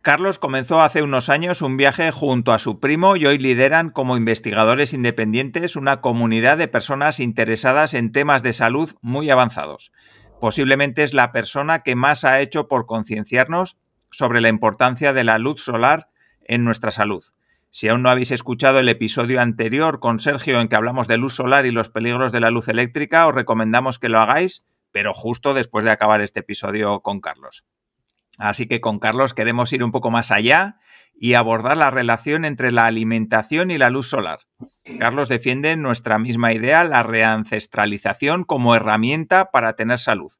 Carlos comenzó hace unos años un viaje junto a su primo y hoy lideran como investigadores independientes una comunidad de personas interesadas en temas de salud muy avanzados. Posiblemente es la persona que más ha hecho por concienciarnos sobre la importancia de la luz solar en nuestra salud. Si aún no habéis escuchado el episodio anterior con Sergio en que hablamos de luz solar y los peligros de la luz eléctrica, os recomendamos que lo hagáis, pero justo después de acabar este episodio con Carlos. Así que con Carlos queremos ir un poco más allá y abordar la relación entre la alimentación y la luz solar. Carlos defiende nuestra misma idea, la reancestralización como herramienta para tener salud.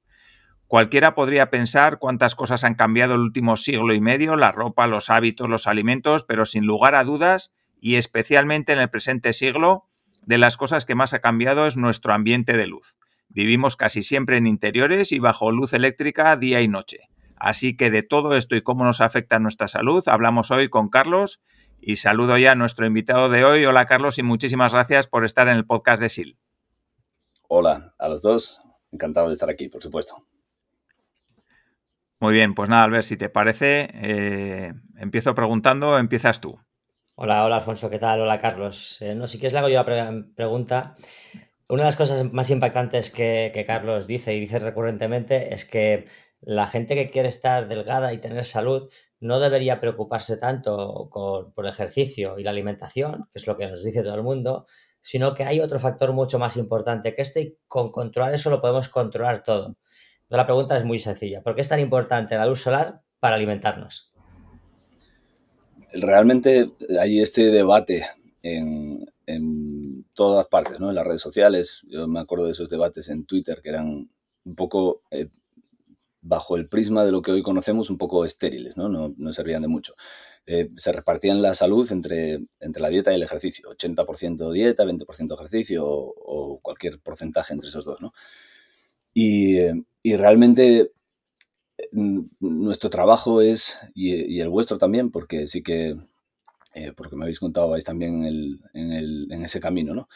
Cualquiera podría pensar cuántas cosas han cambiado el último siglo y medio, la ropa, los hábitos, los alimentos, pero sin lugar a dudas, y especialmente en el presente siglo, de las cosas que más ha cambiado es nuestro ambiente de luz. Vivimos casi siempre en interiores y bajo luz eléctrica día y noche. Así que de todo esto y cómo nos afecta nuestra salud, hablamos hoy con Carlos y saludo ya a nuestro invitado de hoy. Hola Carlos y muchísimas gracias por estar en el podcast de SIL. Hola a los dos, encantado de estar aquí, por supuesto. Muy bien, pues nada, Albert, si te parece, empiezo preguntando, empiezas tú. Hola Alfonso, ¿qué tal? Hola Carlos. No, si quieres le hago yo la pregunta. Una de las cosas más impactantes que Carlos dice y dice recurrentemente es que la gente que quiere estar delgada y tener salud no debería preocuparse tanto por el ejercicio y la alimentación, que es lo que nos dice todo el mundo, sino que hay otro factor mucho más importante que este y con controlar eso lo podemos controlar todo. Entonces, la pregunta es muy sencilla. ¿Por qué es tan importante la luz solar para alimentarnos? Realmente hay este debate en todas partes, ¿no? En las redes sociales. Yo me acuerdo de esos debates en Twitter que eran un poco, bajo el prisma de lo que hoy conocemos, un poco estériles, ¿no? No servían de mucho. Se repartían la salud entre la dieta y el ejercicio. 80% dieta, 20% ejercicio o cualquier porcentaje entre esos dos, ¿no? Y realmente nuestro trabajo es, y el vuestro también, porque sí que, porque me habéis contado, vais también en ese camino, ¿no?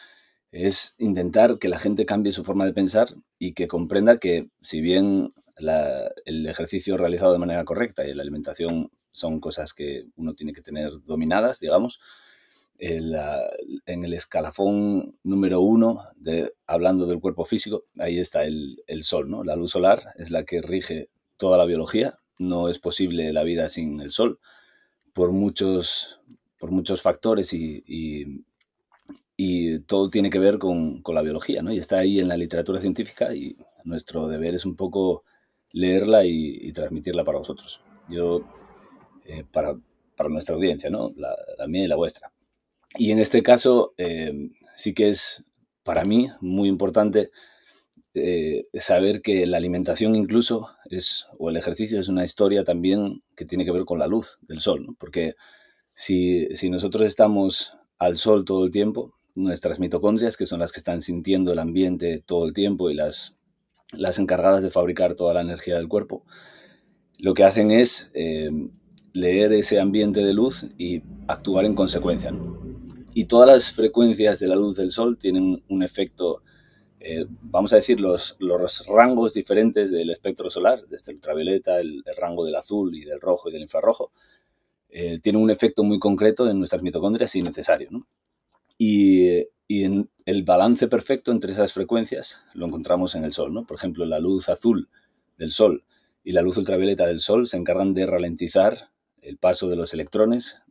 Es intentar que la gente cambie su forma de pensar y que comprenda que si bien el ejercicio realizado de manera correcta y la alimentación son cosas que uno tiene que tener dominadas, digamos, en el escalafón número 1, hablando del cuerpo físico, ahí está el sol, ¿no? La luz solar es la que rige toda la biología. No es posible la vida sin el sol por muchos factores y todo tiene que ver con la biología, ¿no? Y está ahí en la literatura científica y nuestro deber es un poco leerla y transmitirla para vosotros. Yo, para nuestra audiencia, ¿no? La mía y la vuestra. Y en este caso sí que es para mí muy importante saber que la alimentación incluso o el ejercicio es una historia también que tiene que ver con la luz del sol, ¿no? Porque si nosotros estamos al sol todo el tiempo, nuestras mitocondrias, que son las que están sintiendo el ambiente todo el tiempo y las encargadas de fabricar toda la energía del cuerpo, lo que hacen es leer ese ambiente de luz y actuar en consecuencia, ¿no? Y todas las frecuencias de la luz del sol tienen un efecto, vamos a decir, los rangos diferentes del espectro solar, desde el ultravioleta, el rango del azul y del rojo y del infrarrojo, tienen un efecto muy concreto en nuestras mitocondrias si necesario, ¿no? Y en el balance perfecto entre esas frecuencias lo encontramos en el sol, ¿no? Por ejemplo, la luz azul del sol y la luz ultravioleta del sol se encargan de ralentizar el paso de los electrones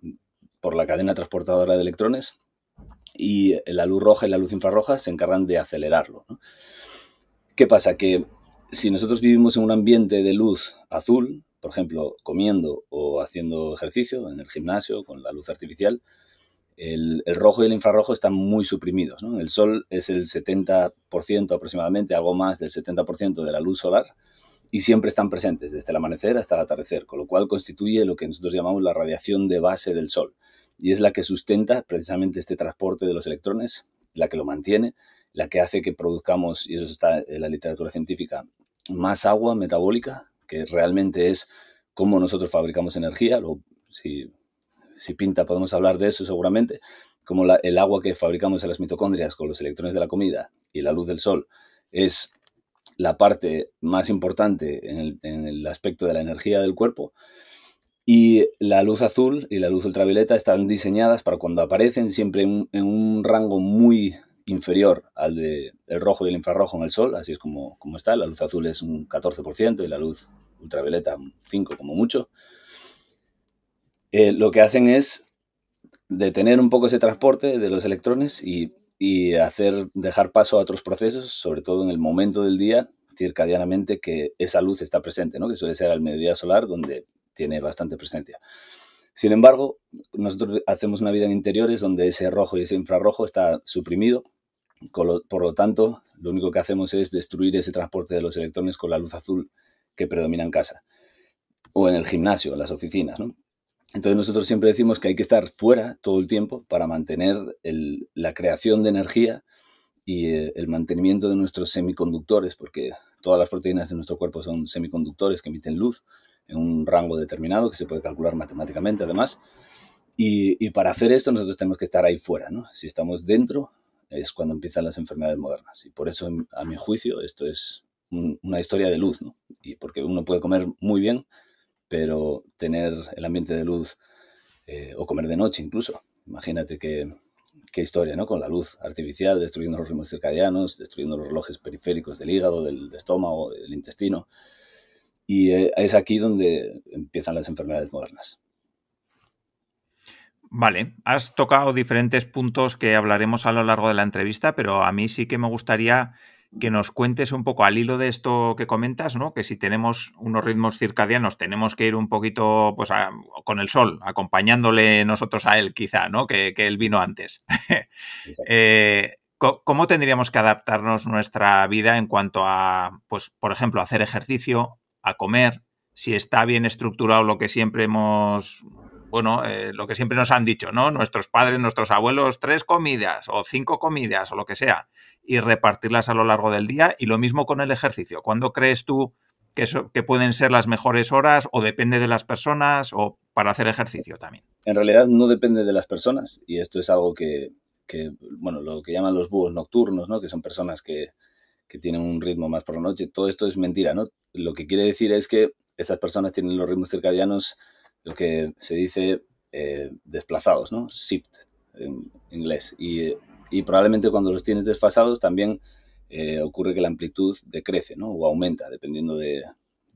por la cadena transportadora de electrones, y la luz roja y la luz infrarroja se encargan de acelerarlo, ¿no? ¿Qué pasa? Que si nosotros vivimos en un ambiente de luz azul, por ejemplo, comiendo o haciendo ejercicio en el gimnasio con la luz artificial, el rojo y el infrarrojo están muy suprimidos, ¿no? El sol es el 70% aproximadamente, algo más del 70% de la luz solar, y siempre están presentes desde el amanecer hasta el atardecer, con lo cual constituye lo que nosotros llamamos la radiación de base del sol, y es la que sustenta precisamente este transporte de los electrones, la que lo mantiene, la que hace que produzcamos, y eso está en la literatura científica, más agua metabólica, que realmente es cómo nosotros fabricamos energía. Si pinta podemos hablar de eso seguramente, como el agua que fabricamos en las mitocondrias con los electrones de la comida y la luz del sol es la parte más importante en el aspecto de la energía del cuerpo. Y la luz azul y la luz ultravioleta están diseñadas para cuando aparecen siempre en un rango muy inferior al del rojo y el infrarrojo en el sol, así es como está. La luz azul es un 14% y la luz ultravioleta un 5% como mucho. Lo que hacen es detener un poco ese transporte de los electrones y dejar paso a otros procesos, sobre todo en el momento del día, circadianamente, que esa luz está presente, ¿no? Que suele ser al mediodía solar, donde tiene bastante presencia. Sin embargo, nosotros hacemos una vida en interiores donde ese rojo y ese infrarrojo está suprimido. Por lo tanto, lo único que hacemos es destruir ese transporte de los electrones con la luz azul que predomina en casa o en el gimnasio, en las oficinas, ¿no? Entonces nosotros siempre decimos que hay que estar fuera todo el tiempo para mantener la creación de energía y el mantenimiento de nuestros semiconductores, porque todas las proteínas de nuestro cuerpo son semiconductores que emiten luz en un rango determinado que se puede calcular matemáticamente además. Y para hacer esto nosotros tenemos que estar ahí fuera, ¿no? Si estamos dentro es cuando empiezan las enfermedades modernas. Y por eso, a mi juicio, esto es una historia de luz, ¿no? Y porque uno puede comer muy bien, pero tener el ambiente de luz o comer de noche incluso. Imagínate qué historia, ¿no? Con la luz artificial, destruyendo los ritmos circadianos, destruyendo los relojes periféricos del hígado, del estómago, del intestino. Y es aquí donde empiezan las enfermedades modernas. Vale, has tocado diferentes puntos que hablaremos a lo largo de la entrevista, pero a mí sí que me gustaría que nos cuentes un poco al hilo de esto que comentas, ¿no? Que si tenemos unos ritmos circadianos tenemos que ir un poquito pues con el sol, acompañándole nosotros a él quizá, ¿no? Que él vino antes. ¿Cómo tendríamos que adaptarnos nuestra vida en cuanto a, pues, por ejemplo, hacer ejercicio, a comer, si está bien estructurado lo que siempre hemos... Bueno, lo que siempre nos han dicho, ¿no? Nuestros padres, nuestros abuelos, 3 comidas o 5 comidas o lo que sea, y repartirlas a lo largo del día. Y lo mismo con el ejercicio. ¿Cuándo crees tú que pueden ser las mejores horas o depende de las personas o para hacer ejercicio también? En realidad no depende de las personas y esto es algo que bueno, lo que llaman los búhos nocturnos, ¿no? Que son personas que tienen un ritmo más por la noche. Todo esto es mentira, ¿no? Lo que quiere decir es que esas personas tienen los ritmos circadianos, lo que se dice desplazados, ¿no? Shift en inglés. Y probablemente cuando los tienes desfasados también ocurre que la amplitud decrece, ¿no? O aumenta dependiendo de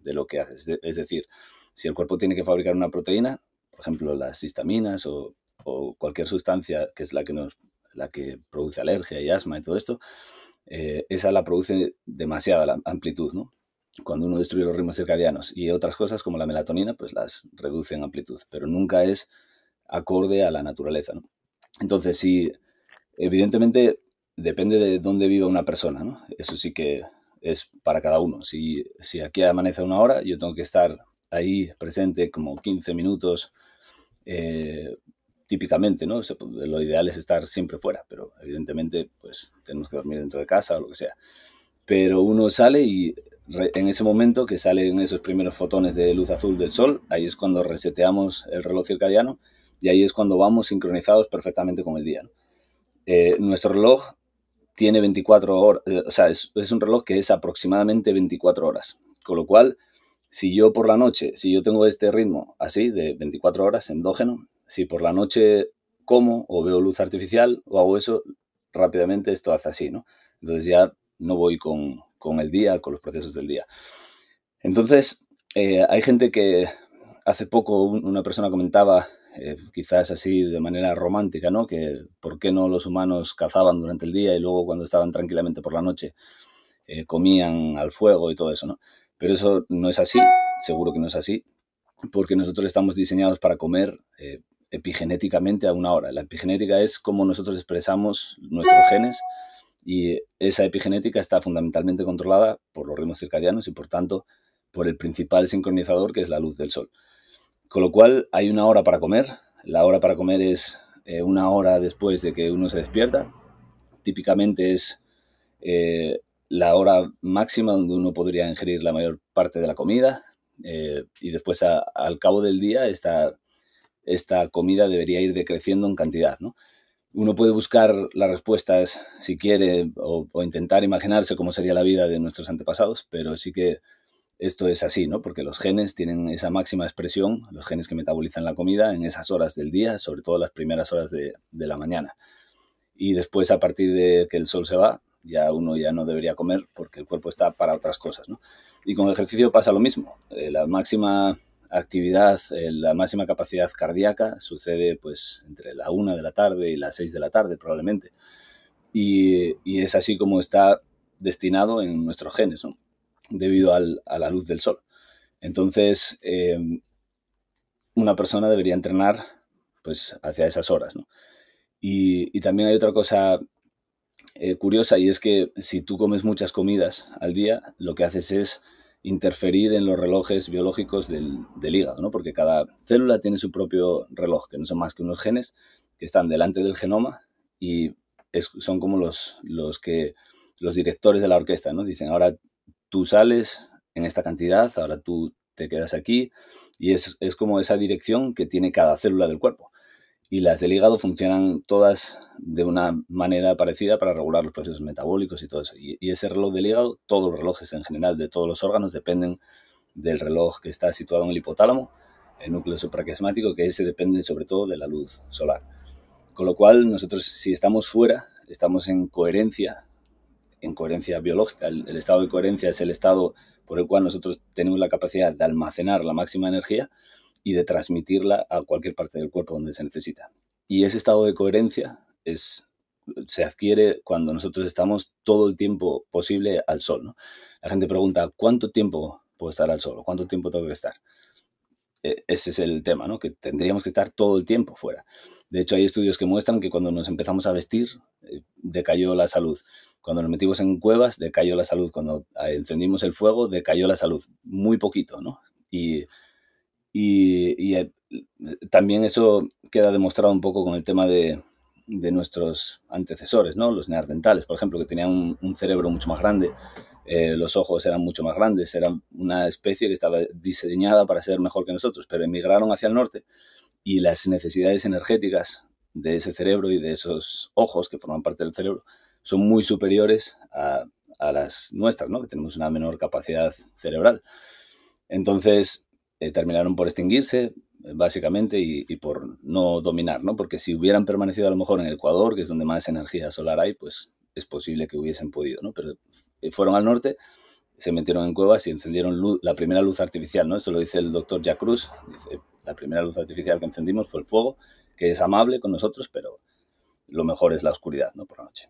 lo que haces. Es decir, si el cuerpo tiene que fabricar una proteína, por ejemplo las histaminas o cualquier sustancia que es la que produce alergia y asma y todo esto, esa la produce demasiada la amplitud, ¿no? Cuando uno destruye los ritmos circadianos, y otras cosas como la melatonina pues las reduce en amplitud, pero nunca es acorde a la naturaleza, ¿no? Entonces sí, evidentemente depende de dónde viva una persona, ¿no? Eso sí que es para cada uno. Si aquí amanece a 1 hora, yo tengo que estar ahí presente como 15 minutos típicamente, ¿no? O sea, lo ideal es estar siempre fuera, pero evidentemente pues tenemos que dormir dentro de casa o lo que sea. Pero uno sale y en ese momento que salen esos primeros fotones de luz azul del sol, ahí es cuando reseteamos el reloj circadiano y ahí es cuando vamos sincronizados perfectamente con el día, ¿no? Nuestro reloj tiene 24 horas, o sea, es un reloj que es aproximadamente 24 horas, con lo cual, si yo por la noche, si yo tengo este ritmo así de 24 horas endógeno, si por la noche como o veo luz artificial o hago eso, rápidamente esto hace así, ¿no? Entonces ya no voy con el día, con los procesos del día. Entonces, hay gente que hace poco una persona comentaba, quizás así de manera romántica, ¿no? Que por qué no los humanos cazaban durante el día y luego cuando estaban tranquilamente por la noche comían al fuego y todo eso, ¿no? Pero eso no es así, seguro que no es así, porque nosotros estamos diseñados para comer epigenéticamente a 1 hora. La epigenética es cómo nosotros expresamos nuestros genes y esa epigenética está fundamentalmente controlada por los ritmos circadianos y por tanto por el principal sincronizador que es la luz del sol. Con lo cual hay 1 hora para comer. La hora para comer es 1 hora después de que uno se despierta. Típicamente es la hora máxima donde uno podría ingerir la mayor parte de la comida y después al cabo del día esta comida debería ir decreciendo en cantidad, ¿no? Uno puede buscar las respuestas si quiere o intentar imaginarse cómo sería la vida de nuestros antepasados, pero sí que esto es así, ¿no? Porque los genes tienen esa máxima expresión, los genes que metabolizan la comida, en esas horas del día, sobre todo las primeras horas de la mañana. Y después, a partir de que el sol se va, ya uno ya no debería comer porque el cuerpo está para otras cosas, ¿no? Y con el ejercicio pasa lo mismo. La máxima actividad, la máxima capacidad cardíaca sucede pues entre la 1 de la tarde y las 6 de la tarde probablemente. Y es así como está destinado en nuestros genes, ¿no? Debido a la luz del sol. Entonces, una persona debería entrenar pues hacia esas horas, ¿no? Y también hay otra cosa curiosa, y es que si tú comes muchas comidas al día, lo que haces es interferir en los relojes biológicos del hígado, ¿no? Porque cada célula tiene su propio reloj, que no son más que unos genes que están delante del genoma y son como los directores de la orquesta, ¿no? Dicen, ahora tú sales en esta cantidad, ahora tú te quedas aquí, y es como esa dirección que tiene cada célula del cuerpo. Y las del hígado funcionan todas de una manera parecida para regular los procesos metabólicos y todo eso. Y ese reloj del hígado, todos los relojes en general de todos los órganos dependen del reloj que está situado en el hipotálamo, el núcleo supraquiasmático, que ese depende sobre todo de la luz solar. Con lo cual, nosotros, si estamos fuera, estamos en coherencia biológica. El estado de coherencia es el estado por el cual nosotros tenemos la capacidad de almacenar la máxima energía y de transmitirla a cualquier parte del cuerpo donde se necesita. Y ese estado de coherencia se adquiere cuando nosotros estamos todo el tiempo posible al sol, ¿no? La gente pregunta, ¿cuánto tiempo puedo estar al sol? ¿O cuánto tiempo tengo que estar? Ese es el tema, ¿no? Que tendríamos que estar todo el tiempo fuera. De hecho, hay estudios que muestran que cuando nos empezamos a vestir, decayó la salud. Cuando nos metimos en cuevas, decayó la salud. Cuando encendimos el fuego, decayó la salud. Muy poquito, ¿no? Y también eso queda demostrado un poco con el tema de nuestros antecesores, ¿no? Los neandertales, por ejemplo, que tenían un cerebro mucho más grande, los ojos eran mucho más grandes, eran una especie que estaba diseñada para ser mejor que nosotros, pero emigraron hacia el norte y las necesidades energéticas de ese cerebro y de esos ojos que forman parte del cerebro son muy superiores a las nuestras, ¿no? Que tenemos una menor capacidad cerebral. Entonces, terminaron por extinguirse, básicamente, y por no dominar, ¿no? Porque si hubieran permanecido a lo mejor en el Ecuador, que es donde más energía solar hay, pues es posible que hubiesen podido, ¿no? Pero fueron al norte, se metieron en cuevas y encendieron la primera luz artificial, ¿no? Eso lo dice el doctor Jacruz. Dice, la primera luz artificial que encendimos fue el fuego, que es amable con nosotros, pero lo mejor es la oscuridad, ¿no? Por la noche.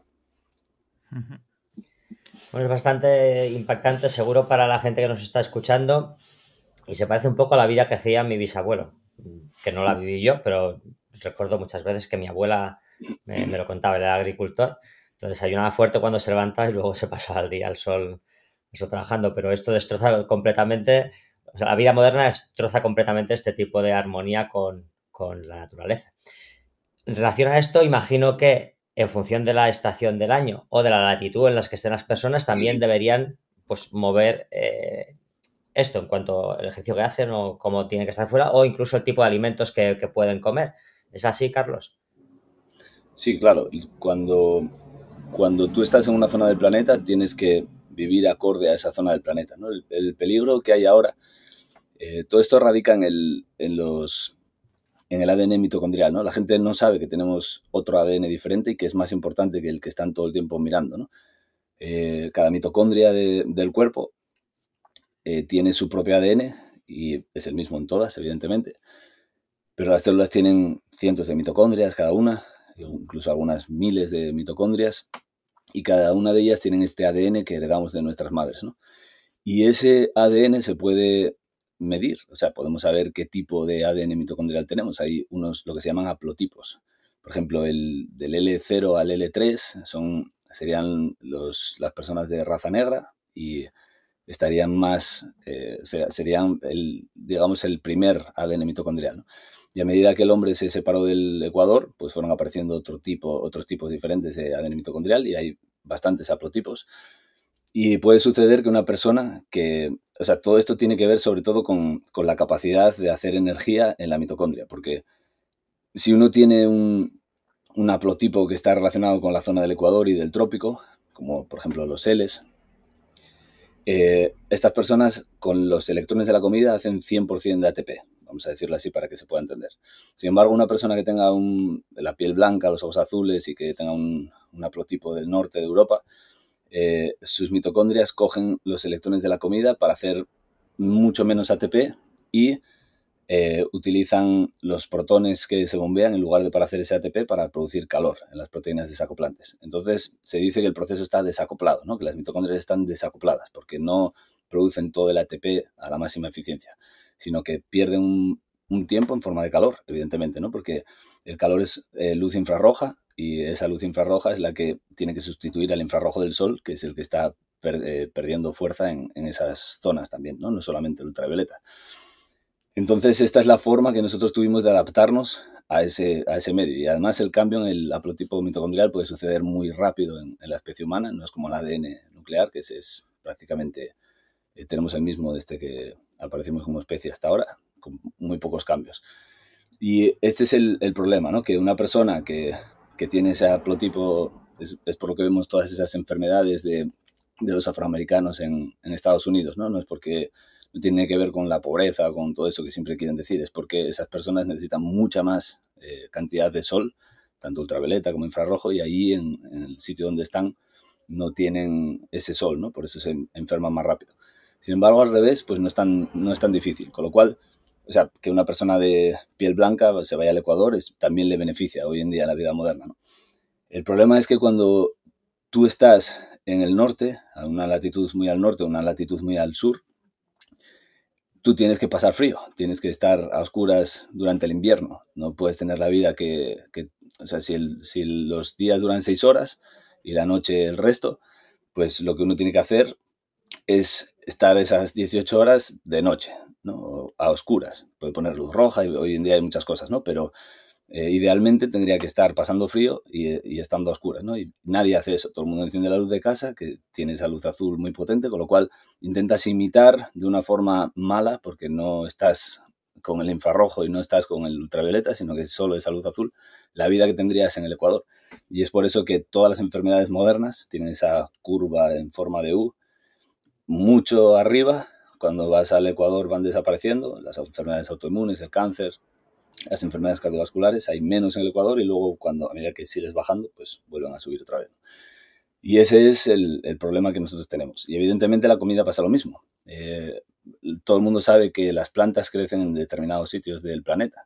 Bueno, es bastante impactante, seguro, para la gente que nos está escuchando. Y se parece un poco a la vida que hacía mi bisabuelo, que no la viví yo, pero recuerdo muchas veces que mi abuela me lo contaba, él era agricultor, entonces desayunaba fuerte cuando se levantaba y luego se pasaba el día al sol eso, trabajando, pero esto destroza completamente, o sea, la vida moderna destroza completamente este tipo de armonía con la naturaleza. En relación a esto, imagino que en función de la estación del año o de la latitud en las que estén las personas, también deberían pues mover esto en cuanto al ejercicio que hacen o cómo tienen que estar fuera o incluso el tipo de alimentos que pueden comer. ¿Es así, Carlos? Sí, claro. Cuando tú estás en una zona del planeta, tienes que vivir acorde a esa zona del planeta, ¿no? El peligro que hay ahora, todo esto radica en el ADN mitocondrial, ¿no? La gente no sabe que tenemos otro ADN diferente y que es más importante que el que están todo el tiempo mirando, ¿no? Cada mitocondria del cuerpo tiene su propio ADN y es el mismo en todas, evidentemente, pero las células tienen cientos de mitocondrias cada una, incluso algunas miles de mitocondrias, y cada una de ellas tienen este ADN que heredamos de nuestras madres, ¿no? Y ese ADN se puede medir, o sea, podemos saber qué tipo de ADN mitocondrial tenemos. Hay unos, lo que se llaman haplotipos. Por ejemplo, del L0 al L3 serían las personas de raza negra y estarían serían digamos, el primer ADN mitocondrial, ¿no? Y a medida que el hombre se separó del Ecuador, pues fueron apareciendo otros tipos diferentes de ADN mitocondrial y hay bastantes haplotipos. Y puede suceder que una persona o sea, todo esto tiene que ver sobre todo con la capacidad de hacer energía en la mitocondria, porque si uno tiene un haplotipo que está relacionado con la zona del Ecuador y del trópico, como por ejemplo los Ls, Estas personas con los electrones de la comida hacen 100% de ATP, vamos a decirlo así para que se pueda entender. Sin embargo, una persona que tenga la piel blanca, los ojos azules y que tenga un haplotipo del norte de Europa, sus mitocondrias cogen los electrones de la comida para hacer mucho menos ATP y utilizan los protones que se bombean en lugar de para hacer ese ATP para producir calor en las proteínas desacoplantes. Entonces se dice que el proceso está desacoplado, ¿no? Que las mitocondrias están desacopladas porque no producen todo el ATP a la máxima eficiencia, sino que pierden un tiempo en forma de calor, evidentemente, ¿no? Porque el calor es luz infrarroja y esa luz infrarroja es la que tiene que sustituir al infrarrojo del sol, que es el que está perdiendo fuerza en esas zonas también, ¿no? No solamente el ultravioleta. Entonces, esta es la forma que nosotros tuvimos de adaptarnos a ese medio. Y además el cambio en el haplotipo mitocondrial puede suceder muy rápido en la especie humana. No es como el ADN nuclear, que es prácticamente, tenemos el mismo desde que aparecimos como especie hasta ahora, con muy pocos cambios. Y este es el problema, ¿no? Que una persona que tiene ese haplotipo, es por lo que vemos todas esas enfermedades de los afroamericanos en Estados Unidos, ¿no? No es porque no tiene que ver con la pobreza, con todo eso que siempre quieren decir, es porque esas personas necesitan mucha más cantidad de sol, tanto ultravioleta como infrarrojo, y ahí en el sitio donde están no tienen ese sol, ¿no? Por eso se enferman más rápido. Sin embargo, al revés, pues no es tan difícil, con lo cual, o sea, que una persona de piel blanca se vaya al Ecuador también le beneficia hoy en día en la vida moderna, ¿no? El problema es que cuando tú estás en el norte, a una latitud muy al norte o una latitud muy al sur, tú tienes que pasar frío, tienes que estar a oscuras durante el invierno. No puedes tener la vida o sea, si los días duran 6 horas y la noche el resto, pues lo que uno tiene que hacer es estar esas 18 horas de noche, ¿no? A oscuras. Puede poner luz roja y hoy en día hay muchas cosas, ¿no? Pero idealmente tendría que estar pasando frío y estando a oscuras, ¿no? Y nadie hace eso. Todo el mundo enciende la luz de casa, que tiene esa luz azul muy potente, con lo cual intentas imitar de una forma mala, porque no estás con el infrarrojo y no estás con el ultravioleta, sino que solo esa luz azul, la vida que tendrías en el Ecuador. Y es por eso que todas las enfermedades modernas tienen esa curva en forma de U, mucho arriba. Cuando vas al Ecuador van desapareciendo las enfermedades autoinmunes, el cáncer, las enfermedades cardiovasculares, hay menos en el Ecuador y luego a medida que sigues bajando, pues vuelven a subir otra vez. Y ese es el problema que nosotros tenemos. Y evidentemente la comida pasa lo mismo. Todo el mundo sabe que las plantas crecen en determinados sitios del planeta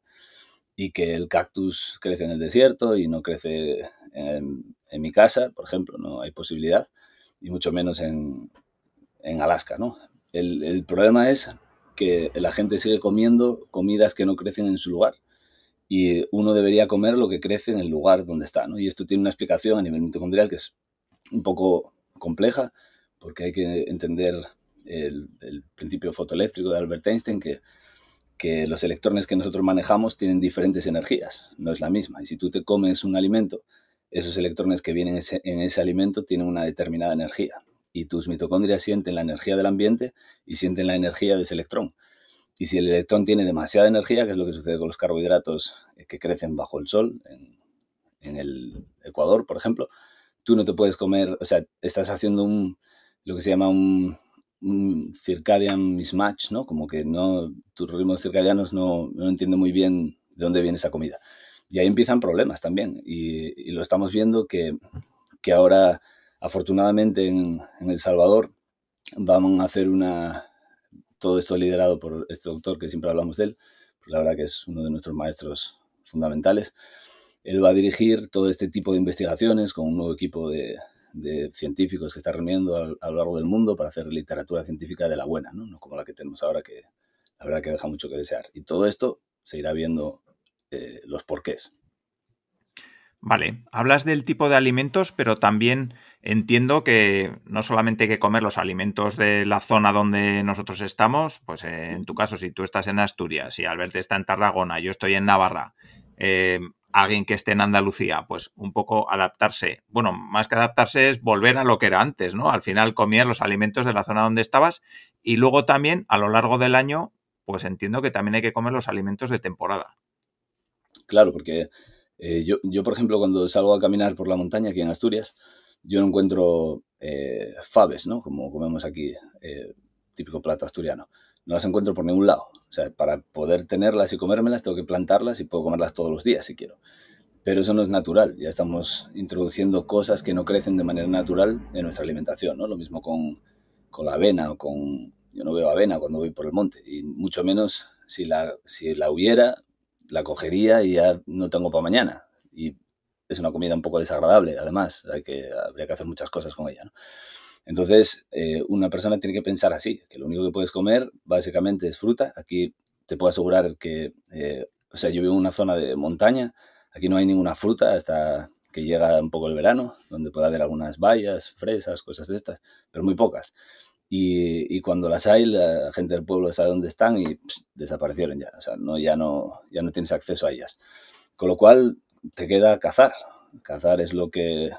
y que el cactus crece en el desierto y no crece en mi casa, por ejemplo, no hay posibilidad, y mucho menos en Alaska, ¿no? El problema es que la gente sigue comiendo comidas que no crecen en su lugar. Y uno debería comer lo que crece en el lugar donde está, ¿no? Y esto tiene una explicación a nivel mitocondrial que es un poco compleja, porque hay que entender el principio fotoeléctrico de Albert Einstein, que los electrones que nosotros manejamos tienen diferentes energías, no es la misma. Y si tú te comes un alimento, esos electrones que vienen en ese alimento tienen una determinada energía. Y tus mitocondrias sienten la energía del ambiente y sienten la energía de ese electrón. Y si el electrón tiene demasiada energía, que es lo que sucede con los carbohidratos que crecen bajo el sol, en el Ecuador, por ejemplo, tú no te puedes comer, o sea, estás haciendo lo que se llama un circadian mismatch, ¿no? Como que tus ritmos circadianos no entienden muy bien de dónde viene esa comida. Y ahí empiezan problemas también. Y lo estamos viendo que ahora, afortunadamente, en El Salvador, van a hacer todo esto liderado por este doctor que siempre hablamos de él, pues la verdad que es uno de nuestros maestros fundamentales. Él va a dirigir todo este tipo de investigaciones con un nuevo equipo de científicos que está reuniendo a lo largo del mundo para hacer literatura científica de la buena, ¿no? No como la que tenemos ahora, que la verdad que deja mucho que desear. Y todo esto se irá viendo los porqués. Vale, hablas del tipo de alimentos, pero también entiendo que no solamente hay que comer los alimentos de la zona donde nosotros estamos, pues en tu caso, si tú estás en Asturias, si Albert está en Tarragona, yo estoy en Navarra, alguien que esté en Andalucía, pues un poco adaptarse. Bueno, más que adaptarse es volver a lo que era antes, ¿no? Al final comías los alimentos de la zona donde estabas y luego también a lo largo del año, pues entiendo que también hay que comer los alimentos de temporada. Claro, porque yo, por ejemplo, cuando salgo a caminar por la montaña aquí en Asturias, yo no encuentro faves, ¿no? Como comemos aquí, típico plato asturiano. No las encuentro por ningún lado. O sea, para poder tenerlas y comérmelas tengo que plantarlas y puedo comerlas todos los días si quiero. Pero eso no es natural. Ya estamos introduciendo cosas que no crecen de manera natural en nuestra alimentación, ¿no? Lo mismo con la avena o con... Yo no veo avena cuando voy por el monte y mucho menos si la hubiera, la cogería y ya no tengo para mañana. Y es una comida un poco desagradable, además. Habría que hacer muchas cosas con ella, ¿no? Entonces, una persona tiene que pensar así, que lo único que puedes comer básicamente es fruta. Aquí te puedo asegurar que, o sea, yo vivo en una zona de montaña, aquí no hay ninguna fruta hasta que llega un poco el verano, donde puede haber algunas bayas, fresas, cosas de estas, pero muy pocas. Y cuando las hay, la gente del pueblo sabe dónde están y desaparecieron ya. O sea, ya no tienes acceso a ellas. Con lo cual, te queda cazar. Cazar es lo que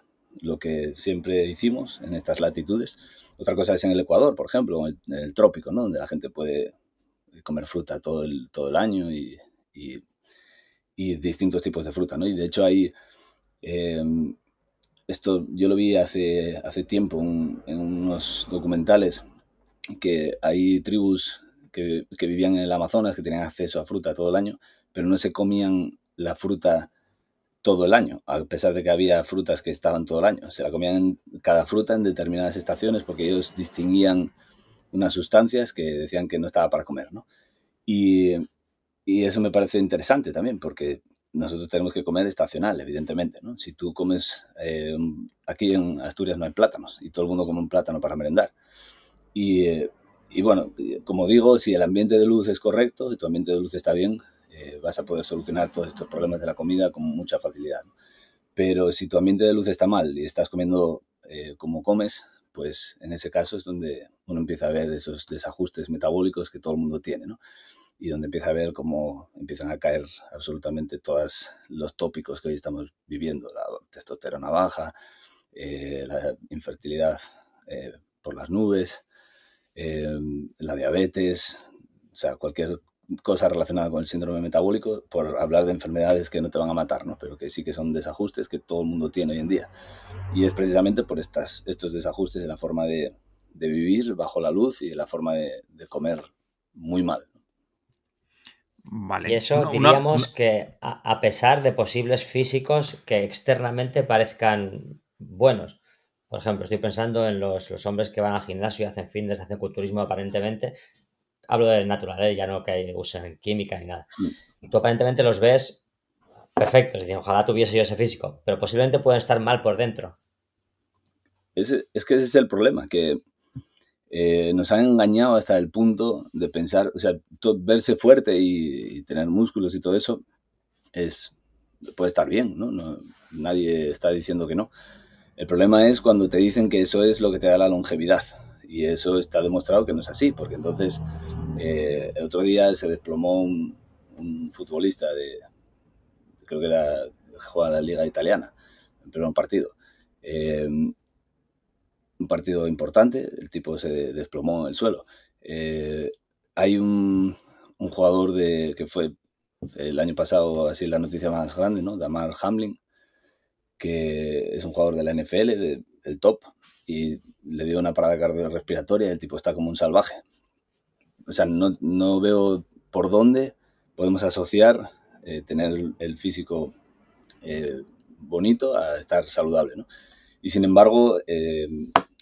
siempre hicimos en estas latitudes. Otra cosa es en el Ecuador, por ejemplo, en el trópico, ¿no? Donde la gente puede comer fruta todo el año y distintos tipos de fruta, ¿no? Y de hecho hay... esto yo lo vi hace tiempo en unos documentales, que hay tribus que vivían en el Amazonas, que tenían acceso a fruta todo el año, pero no se comían la fruta todo el año, a pesar de que había frutas que estaban todo el año. Se la comían cada fruta en determinadas estaciones porque ellos distinguían unas sustancias que decían que no estaba para comer, ¿no? Y eso me parece interesante también, porque nosotros tenemos que comer estacional, evidentemente, ¿no? Si tú comes... aquí en Asturias no hay plátanos y todo el mundo come un plátano para merendar. Y bueno, como digo, si el ambiente de luz es correcto y tu ambiente de luz está bien, vas a poder solucionar todos estos problemas de la comida con mucha facilidad, ¿no? Pero si tu ambiente de luz está mal y estás comiendo como comes, pues en ese caso es donde uno empieza a ver esos desajustes metabólicos que todo el mundo tiene, ¿no? Y donde empieza a ver cómo empiezan a caer absolutamente todos los tópicos que hoy estamos viviendo. La testosterona baja, la infertilidad por las nubes, la diabetes, o sea, cualquier cosa relacionada con el síndrome metabólico, por hablar de enfermedades que no te van a matar, ¿no? Pero que sí que son desajustes que todo el mundo tiene hoy en día. Y es precisamente por estos desajustes en la forma de vivir bajo la luz y en la forma de comer muy mal. Vale. Y eso diríamos que a pesar de posibles físicos que externamente parezcan buenos. Por ejemplo, estoy pensando en los hombres que van al gimnasio y hacen fitness, hacen culturismo aparentemente. Hablo de natural, ya no que usen química ni nada. Y tú aparentemente los ves perfectos. Es decir, ojalá tuviese yo ese físico, pero posiblemente pueden estar mal por dentro. Es que ese es el problema, que nos han engañado hasta el punto de pensar, o sea, verse fuerte y tener músculos y todo eso puede estar bien, ¿no? Nadie está diciendo que no. El problema es cuando te dicen que eso es lo que te da la longevidad, y eso está demostrado que no es así, porque entonces el otro día se desplomó un futbolista creo que jugaba en la liga italiana, en pleno partido. Un partido importante, el tipo se desplomó en el suelo. Hay un jugador que fue el año pasado así la noticia más grande, ¿no? Damar Hamlin, que es un jugador de la NFL, del top, y le dio una parada cardiorrespiratoria y el tipo está como un salvaje. O sea, no veo por dónde podemos asociar tener el físico bonito a estar saludable, ¿no? Y sin embargo,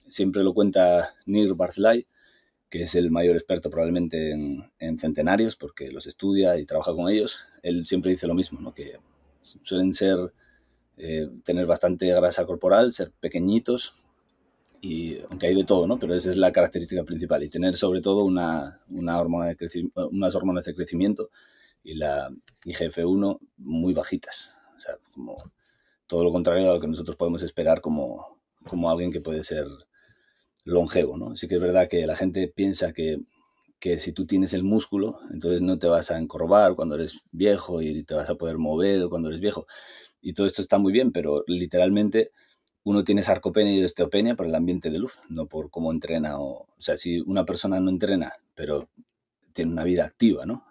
siempre lo cuenta Nir Barthelay, que es el mayor experto probablemente en centenarios, porque los estudia y trabaja con ellos. Él siempre dice lo mismo, ¿no? Que suelen tener bastante grasa corporal, ser pequeñitos, y aunque hay de todo, ¿no? Pero esa es la característica principal, y tener sobre todo unas hormonas de crecimiento y la IGF-1 muy bajitas. O sea, como todo lo contrario a lo que nosotros podemos esperar como alguien que puede ser longevo, ¿no? Sí que es verdad que la gente piensa que si tú tienes el músculo, entonces no te vas a encorvar cuando eres viejo y te vas a poder mover cuando eres viejo. Y todo esto está muy bien, pero literalmente uno tiene sarcopenia y osteopenia por el ambiente de luz, no por cómo entrena. O sea, si una persona no entrena, pero tiene una vida activa, ¿no?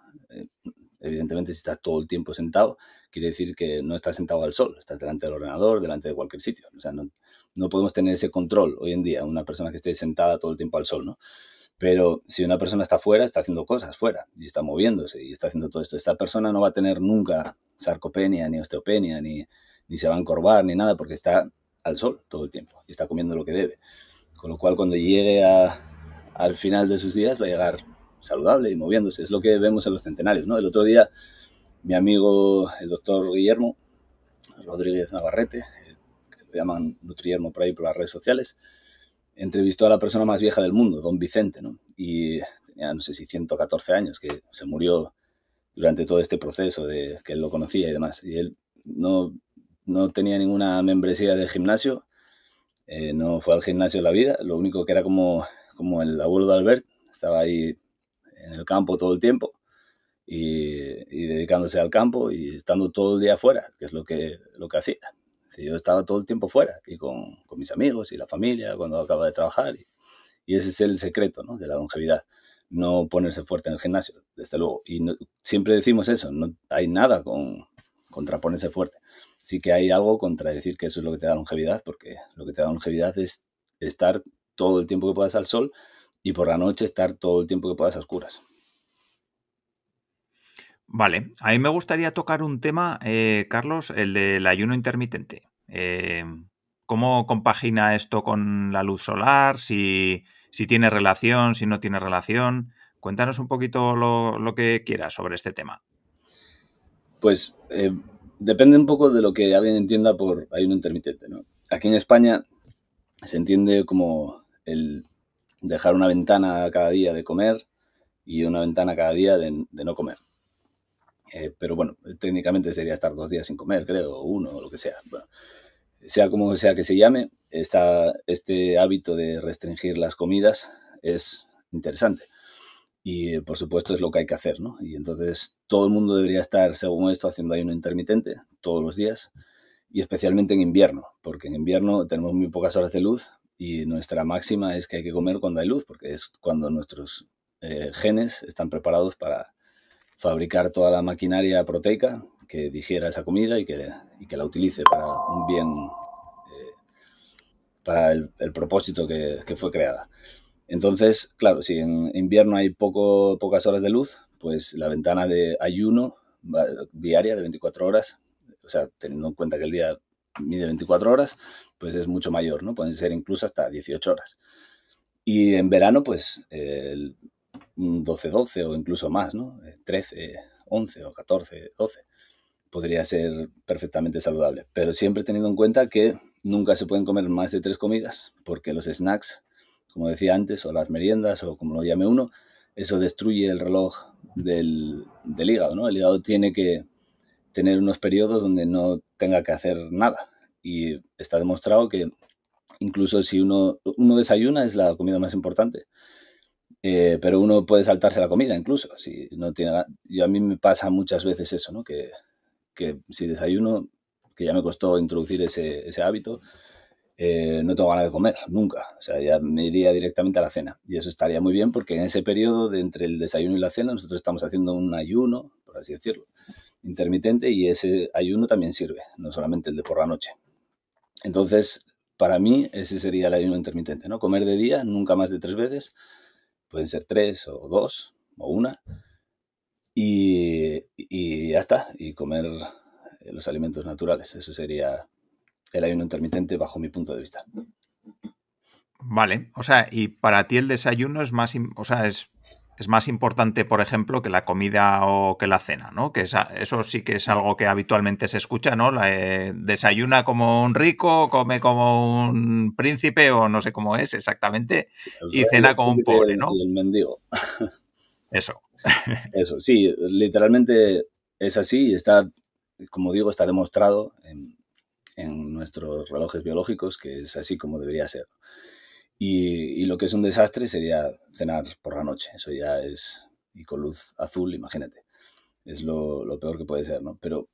Evidentemente, si estás todo el tiempo sentado, quiere decir que no estás sentado al sol, estás delante del ordenador, delante de cualquier sitio. O sea, no podemos tener ese control hoy en día, una persona que esté sentada todo el tiempo al sol, ¿no? Pero si una persona está fuera, está haciendo cosas fuera y está moviéndose y está haciendo todo esto. Esta persona no va a tener nunca sarcopenia, ni osteopenia, ni se va a encorvar, ni nada, porque está al sol todo el tiempo y está comiendo lo que debe. Con lo cual, cuando llegue al final de sus días, va a llegar saludable y moviéndose. Es lo que vemos en los centenarios, ¿no? El otro día, mi amigo, el doctor Guillermo Rodríguez Navarrete, que lo llaman Nutriermo por ahí por las redes sociales, entrevistó a la persona más vieja del mundo, don Vicente, ¿no? Y tenía, no sé si 114 años, que se murió durante todo este proceso de que él lo conocía y demás. Y él no tenía ninguna membresía de gimnasio, no fue al gimnasio en la vida, lo único que era como el abuelo de Albert, estaba ahí en el campo todo el tiempo y dedicándose al campo y estando todo el día fuera, que es lo que hacía. Yo estaba todo el tiempo fuera y con mis amigos y la familia cuando acaba de trabajar y ese es el secreto, ¿no?, de la longevidad. No ponerse fuerte en el gimnasio, desde luego. Y siempre decimos eso, no hay nada contra ponerse fuerte. Sí que hay algo contra decir que eso es lo que te da longevidad, porque lo que te da longevidad es estar todo el tiempo que puedas al sol y por la noche estar todo el tiempo que puedas a oscuras. Vale, a mí me gustaría tocar un tema, Carlos, el del ayuno intermitente. ¿Cómo compagina esto con la luz solar? Si tiene relación, si no tiene relación. Cuéntanos un poquito lo que quieras sobre este tema. Pues depende un poco de lo que alguien entienda por ayuno intermitente, ¿no? Aquí en España se entiende como el dejar una ventana cada día de comer y una ventana cada día de no comer. Pero bueno, técnicamente sería estar 2 días sin comer, creo, o 1, o lo que sea. Bueno, sea como sea que se llame, este hábito de restringir las comidas es interesante. Y por supuesto es lo que hay que hacer, ¿no? Y entonces todo el mundo debería estar, según esto, haciendo ayuno intermitente todos los días, y especialmente en invierno, porque en invierno tenemos muy pocas horas de luz y nuestra máxima es que hay que comer cuando hay luz, porque es cuando nuestros genes están preparados para fabricar toda la maquinaria proteica que digiera esa comida y que la utilice para un bien, para el propósito que fue creada. Entonces, claro, si en invierno hay pocas horas de luz, pues la ventana de ayuno diaria de 24 horas, o sea, teniendo en cuenta que el día mide 24 horas, pues es mucho mayor, ¿no? Pueden ser incluso hasta 18 horas. Y en verano, pues 12-12 o incluso más, ¿no? 13-11 o 14-12. Podría ser perfectamente saludable, pero siempre teniendo en cuenta que nunca se pueden comer más de 3 comidas, porque los snacks, como decía antes, o las meriendas, o como lo llame uno, eso destruye el reloj del hígado, ¿no? El hígado tiene que tener unos periodos donde no tenga que hacer nada. Y está demostrado que incluso si uno desayuna, es la comida más importante, pero uno puede saltarse la comida incluso. Si no tiene, a mí me pasa muchas veces eso, ¿no? Que si desayuno, que ya me costó introducir ese hábito, no tengo ganas de comer, nunca. O sea, ya me iría directamente a la cena. Y eso estaría muy bien porque en ese periodo de entre el desayuno y la cena nosotros estamos haciendo un ayuno, por así decirlo, intermitente, y ese ayuno también sirve, no solamente el de por la noche. Entonces, para mí, ese sería el ayuno intermitente, ¿no? Comer de día, nunca más de 3 veces. Pueden ser 3 o 2 o 1. Y ya está. Y comer los alimentos naturales. Eso sería el ayuno intermitente bajo mi punto de vista. Vale, o sea, y para ti el desayuno es más, o sea, es más importante, por ejemplo, que la comida o que la cena, ¿no? Que eso sí que es algo que habitualmente se escucha, ¿no? Desayuna como un rico, come como un príncipe o no sé cómo es exactamente, y cena como un pobre, ¿no? Y el mendigo. Eso. Eso, sí, literalmente es así y está, como digo, está demostrado en nuestros relojes biológicos que es así como debería ser. Y lo que es un desastre sería cenar por la noche. Eso ya es, y con luz azul, imagínate. Es lo peor que puede ser, ¿no? Pero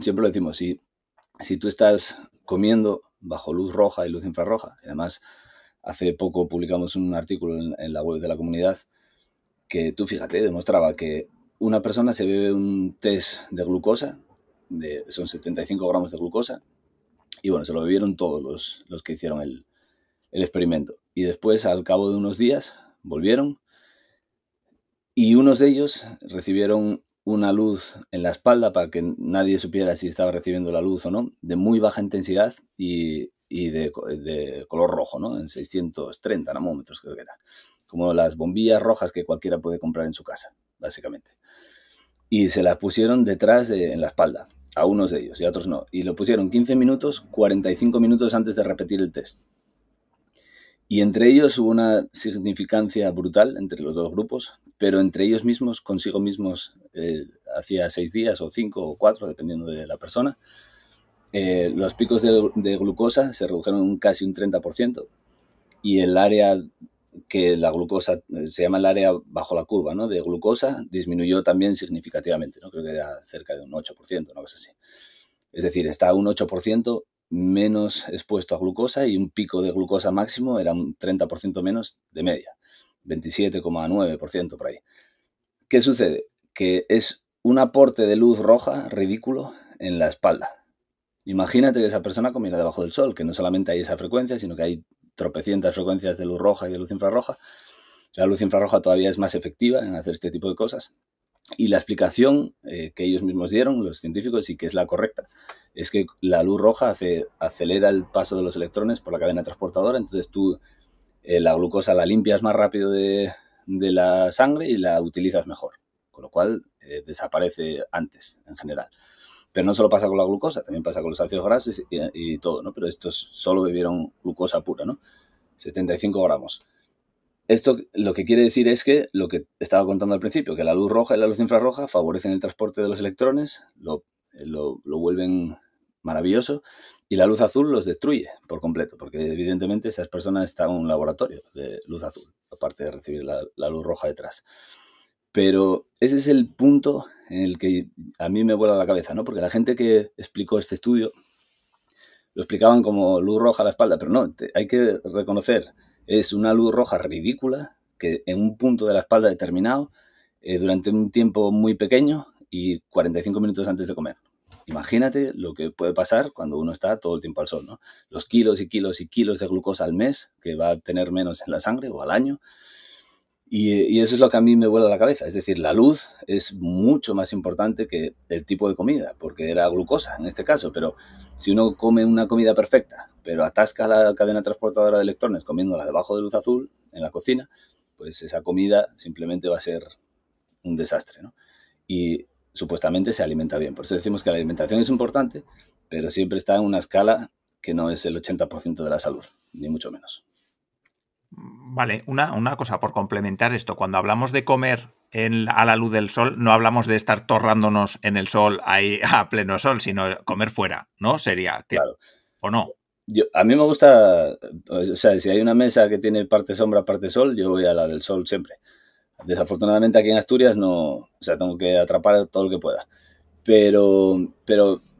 siempre lo decimos, si tú estás comiendo bajo luz roja y luz infrarroja, además hace poco publicamos un artículo en la web de la comunidad que tú, fíjate, demostraba que una persona se bebe un test de glucosa, son 75 gramos de glucosa, y bueno, se lo bebieron todos los que hicieron el experimento. Y después, al cabo de unos días, volvieron y unos de ellos recibieron una luz en la espalda para que nadie supiera si estaba recibiendo la luz o no, de muy baja intensidad y de color rojo, ¿no? En 630 nanómetros creo que era. Como las bombillas rojas que cualquiera puede comprar en su casa, básicamente. Y se las pusieron detrás en la espalda, a unos de ellos y a otros no. Y lo pusieron 15 minutos, 45 minutos antes de repetir el test. Y entre ellos hubo una significancia brutal entre los dos grupos, pero entre ellos mismos, consigo mismos, hacía 6 días o 5 o 4, dependiendo de la persona, los picos de glucosa se redujeron casi un 30%, y el área que la glucosa, se llama el área bajo la curva, ¿no?, de glucosa, disminuyó también significativamente, ¿no? Creo que era cerca de un 8%, una cosa así. Es decir, está un 8% menos expuesto a glucosa, y un pico de glucosa máximo era un 30% menos de media, 27,9% por ahí. ¿Qué sucede? Que es un aporte de luz roja ridículo en la espalda. Imagínate que esa persona comiera debajo del sol, que no solamente hay esa frecuencia, sino que hay tropecientas frecuencias de luz roja y de luz infrarroja. La luz infrarroja todavía es más efectiva en hacer este tipo de cosas. Y la explicación que ellos mismos dieron, los científicos, y que es la correcta, es que la luz roja acelera el paso de los electrones por la cadena transportadora. Entonces tú la glucosa la limpias más rápido de la sangre y la utilizas mejor, con lo cual desaparece antes en general. Pero no solo pasa con la glucosa, también pasa con los ácidos grasos y todo, ¿no? Pero estos solo bebieron glucosa pura, ¿no? 75 gramos. Esto lo que quiere decir es que lo que estaba contando al principio, que la luz roja y la luz infrarroja favorecen el transporte de los electrones, lo vuelven maravilloso, y la luz azul los destruye por completo, porque evidentemente esas personas están en un laboratorio de luz azul, aparte de recibir la luz roja detrás. Pero ese es el punto en el que a mí me vuela la cabeza, ¿no? Porque la gente que explicó este estudio lo explicaban como luz roja a la espalda, pero no, hay que reconocer, es una luz roja ridícula que en un punto de la espalda determinado, durante un tiempo muy pequeño y 45 minutos antes de comer. Imagínate lo que puede pasar cuando uno está todo el tiempo al sol, ¿no? Los kilos y kilos y kilos de glucosa al mes que va a tener menos en la sangre, o al año. Y eso es lo que a mí me vuela la cabeza. Es decir, la luz es mucho más importante que el tipo de comida, porque era glucosa en este caso. Pero si uno come una comida perfecta, pero atasca la cadena transportadora de electrones comiéndola debajo de luz azul en la cocina, pues esa comida simplemente va a ser un desastre, ¿no? Y supuestamente se alimenta bien. Por eso decimos que la alimentación es importante, pero siempre está en una escala que no es el 80% de la salud, ni mucho menos. Vale, una cosa por complementar esto. Cuando hablamos de comer a la luz del sol, no hablamos de estar torrándonos en el sol ahí a pleno sol, sino comer fuera, ¿no? Sería que, claro. ¿O no? A mí me gusta, o sea, si hay una mesa que tiene parte sombra, parte sol, yo voy a la del sol siempre. Desafortunadamente aquí en Asturias no, o sea, tengo que atrapar todo lo que pueda. Pero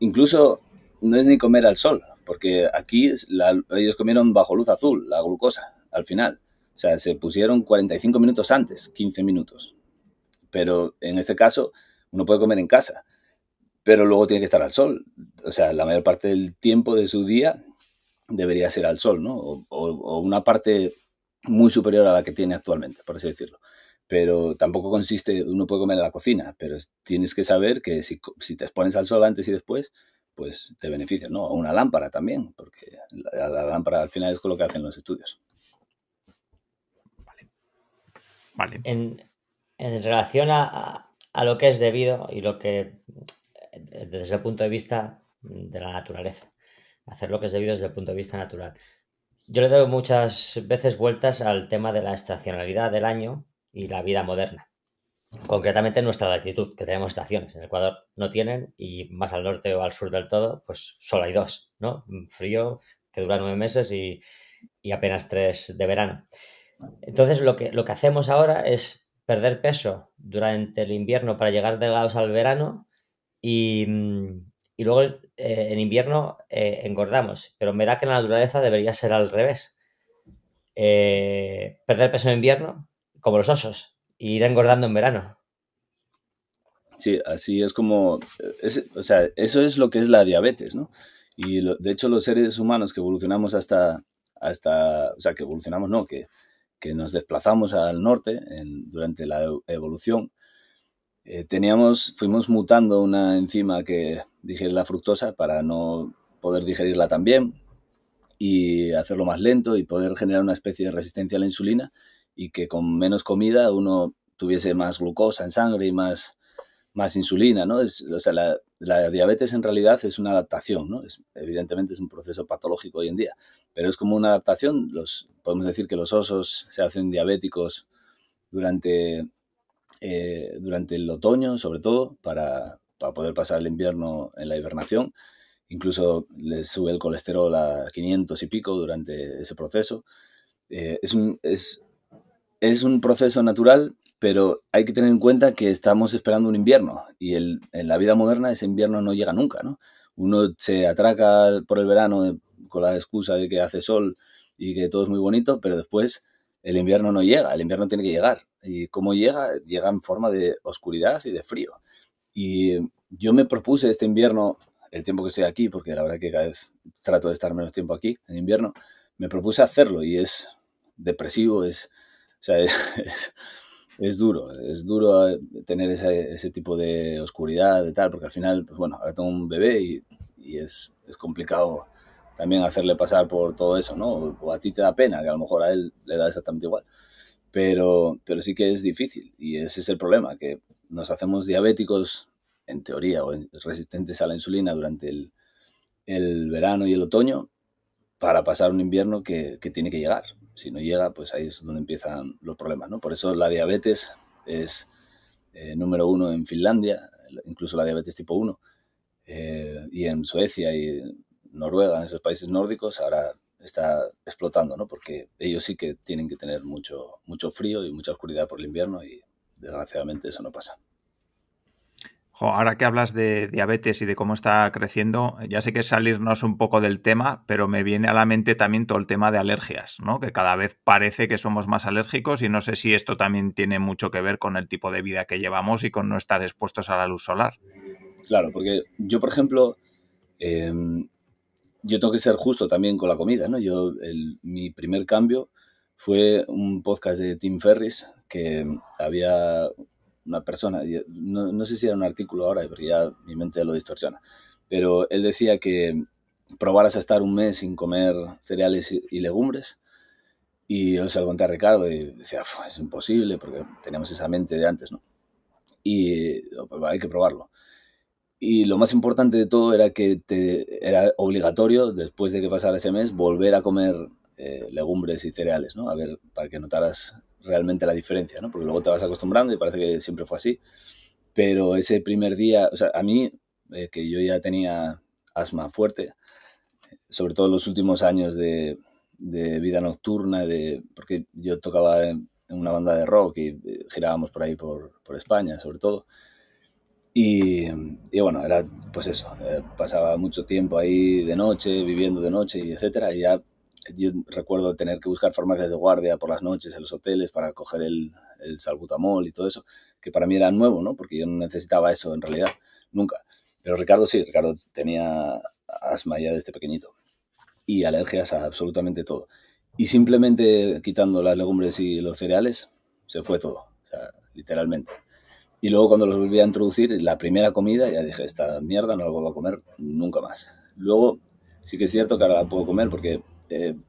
incluso no es ni comer al sol, porque aquí ellos comieron bajo luz azul, la glucosa, al final. O sea, se pusieron 45 minutos antes, 15 minutos. Pero en este caso, uno puede comer en casa, pero luego tiene que estar al sol. O sea, la mayor parte del tiempo de su día debería ser al sol, ¿no? O una parte muy superior a la que tiene actualmente, por así decirlo. Pero tampoco consiste, uno puede comer en la cocina, pero tienes que saber que si te expones al sol antes y después, pues te beneficia, ¿no? O una lámpara también, porque la lámpara al final es con lo que hacen los estudios. Vale. En relación a lo que es debido y lo que, desde el punto de vista de la naturaleza, hacer lo que es debido desde el punto de vista natural. Yo le doy muchas veces vueltas al tema de la estacionalidad del año y la vida moderna. Concretamente en nuestra latitud, que tenemos estaciones. En el Ecuador no tienen, y más al norte o al sur del todo, pues solo hay 2, ¿no? Frío, que dura 9 meses, y apenas 3 de verano. Entonces lo que hacemos ahora es perder peso durante el invierno para llegar delgados al verano, y luego en invierno engordamos. Pero me da que en la naturaleza debería ser al revés. Perder peso en invierno, como los osos, e ir engordando en verano. Sí, así es como, o sea, eso es lo que es la diabetes, ¿no? Y de hecho los seres humanos que evolucionamos o sea, que evolucionamos, no, que nos desplazamos al norte durante la evolución, fuimos mutando una enzima que digiere la fructosa para no poder digerirla tan bien y hacerlo más lento y poder generar una especie de resistencia a la insulina y que con menos comida uno tuviese más glucosa en sangre y más insulina, ¿no? O sea, la diabetes en realidad es una adaptación, ¿no? Evidentemente es un proceso patológico hoy en día, pero es como una adaptación. Podemos decir que los osos se hacen diabéticos durante, durante el otoño, sobre todo, para poder pasar el invierno en la hibernación. Incluso les sube el colesterol a 500 y pico durante ese proceso. Es un proceso natural, pero hay que tener en cuenta que estamos esperando un invierno y en la vida moderna ese invierno no llega nunca, ¿no? Uno se atraca por el verano con la excusa de que hace sol y que todo es muy bonito, pero después el invierno no llega, el invierno tiene que llegar. ¿Y cómo llega? Llega en forma de oscuridad y de frío. Y yo me propuse este invierno, el tiempo que estoy aquí, porque la verdad que cada vez trato de estar menos tiempo aquí, en invierno, me propuse hacerlo y es depresivo, o sea, es duro tener ese tipo de oscuridad y tal, porque al final, pues bueno, ahora tengo un bebé y es complicado también hacerle pasar por todo eso, ¿no? O a ti te da pena, que a lo mejor a él le da exactamente igual. Pero sí que es difícil y ese es el problema, que nos hacemos diabéticos en teoría o resistentes a la insulina durante el verano y el otoño para pasar un invierno que tiene que llegar. Si no llega, pues ahí es donde empiezan los problemas, ¿no? Por eso la diabetes es número 1 en Finlandia, incluso la diabetes tipo 1, y en Suecia y Noruega, en esos países nórdicos, ahora está explotando, ¿no? Porque ellos sí que tienen que tener mucho frío y mucha oscuridad por el invierno y desgraciadamente eso no pasa. Ahora que hablas de diabetes y de cómo está creciendo, ya sé que es salirnos un poco del tema, pero me viene a la mente también todo el tema de alergias, ¿no? Que cada vez parece que somos más alérgicos y no sé si esto también tiene mucho que ver con el tipo de vida que llevamos y con no estar expuestos a la luz solar. Claro, porque yo, por ejemplo, yo tengo que ser justo también con la comida, ¿no? Mi primer cambio fue un podcast de Tim Ferriss, que había una persona, no sé si era un artículo ahora, porque ya mi mente lo distorsiona, pero él decía que probaras a estar un mes sin comer cereales y legumbres, y yo se lo conté a Ricardo y decía, es imposible, porque teníamos esa mente de antes, ¿no? Y pues, hay que probarlo. Y lo más importante de todo era que era obligatorio, después de que pasara ese mes, volver a comer legumbres y cereales, ¿no? A ver, para que notaras realmente la diferencia, ¿no? Porque luego te vas acostumbrando y parece que siempre fue así. Pero ese primer día, o sea, a mí, que yo ya tenía asma fuerte, sobre todo en los últimos años de vida nocturna, porque yo tocaba en una banda de rock y girábamos por ahí por España, sobre todo. Y bueno, era pues eso, pasaba mucho tiempo ahí de noche, viviendo de noche y etcétera, y ya yo recuerdo tener que buscar farmacias de guardia por las noches en los hoteles para coger el salbutamol y todo eso, que para mí era nuevo, ¿no? Porque yo no necesitaba eso en realidad, nunca. Pero Ricardo sí, Ricardo tenía asma ya desde pequeñito y alergias a absolutamente todo. Y simplemente quitando las legumbres y los cereales, se fue todo, o sea, literalmente. Y luego cuando los volví a introducir, la primera comida, ya dije, esta mierda no la vuelvo a comer nunca más. Luego, sí que es cierto que ahora la puedo comer porque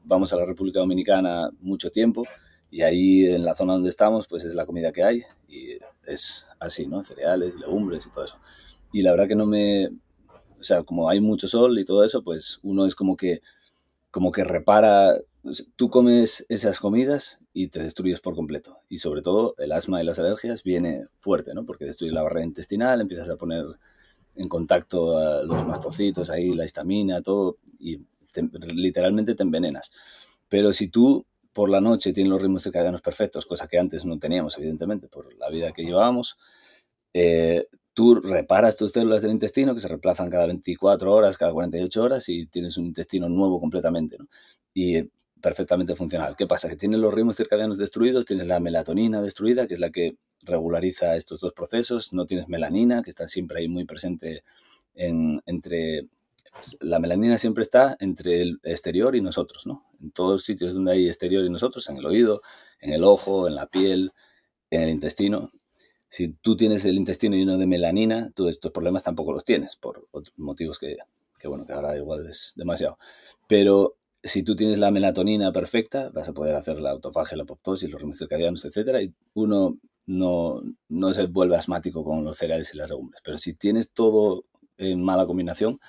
vamos a la República Dominicana mucho tiempo y ahí en la zona donde estamos, pues es la comida que hay y es así, ¿no? Cereales, legumbres y todo eso. Y la verdad que no me... O sea, como hay mucho sol y todo eso, pues uno es como que repara, tú comes esas comidas y te destruyes por completo. Y sobre todo el asma y las alergias viene fuerte, ¿no? Porque destruye la barrera intestinal, empiezas a poner en contacto a los mastocitos, ahí la histamina, todo, y literalmente te envenenas. Pero si tú por la noche tienes los ritmos circadianos perfectos, cosa que antes no teníamos, evidentemente, por la vida que llevábamos, tú reparas tus células del intestino que se reemplazan cada 24 horas, cada 48 horas y tienes un intestino nuevo completamente, ¿no? Y perfectamente funcional. ¿Qué pasa? Que tienes los ritmos circadianos destruidos, tienes la melatonina destruida, que es la que regulariza estos dos procesos. No tienes melanina, que está siempre ahí muy presente entre... La melanina siempre está entre el exterior y nosotros, ¿no? En todos los sitios donde hay exterior y nosotros, en el oído, en el ojo, en la piel, en el intestino. Si tú tienes el intestino lleno de melanina, tú estos problemas tampoco los tienes, por otros motivos que bueno, que ahora igual es demasiado. Pero si tú tienes la melatonina perfecta, vas a poder hacer la autofagia, la apoptosis, los ritmos circadianos, etcétera, y uno no se vuelve asmático con los cereales y las legumbres. Pero si tienes todo en mala combinación,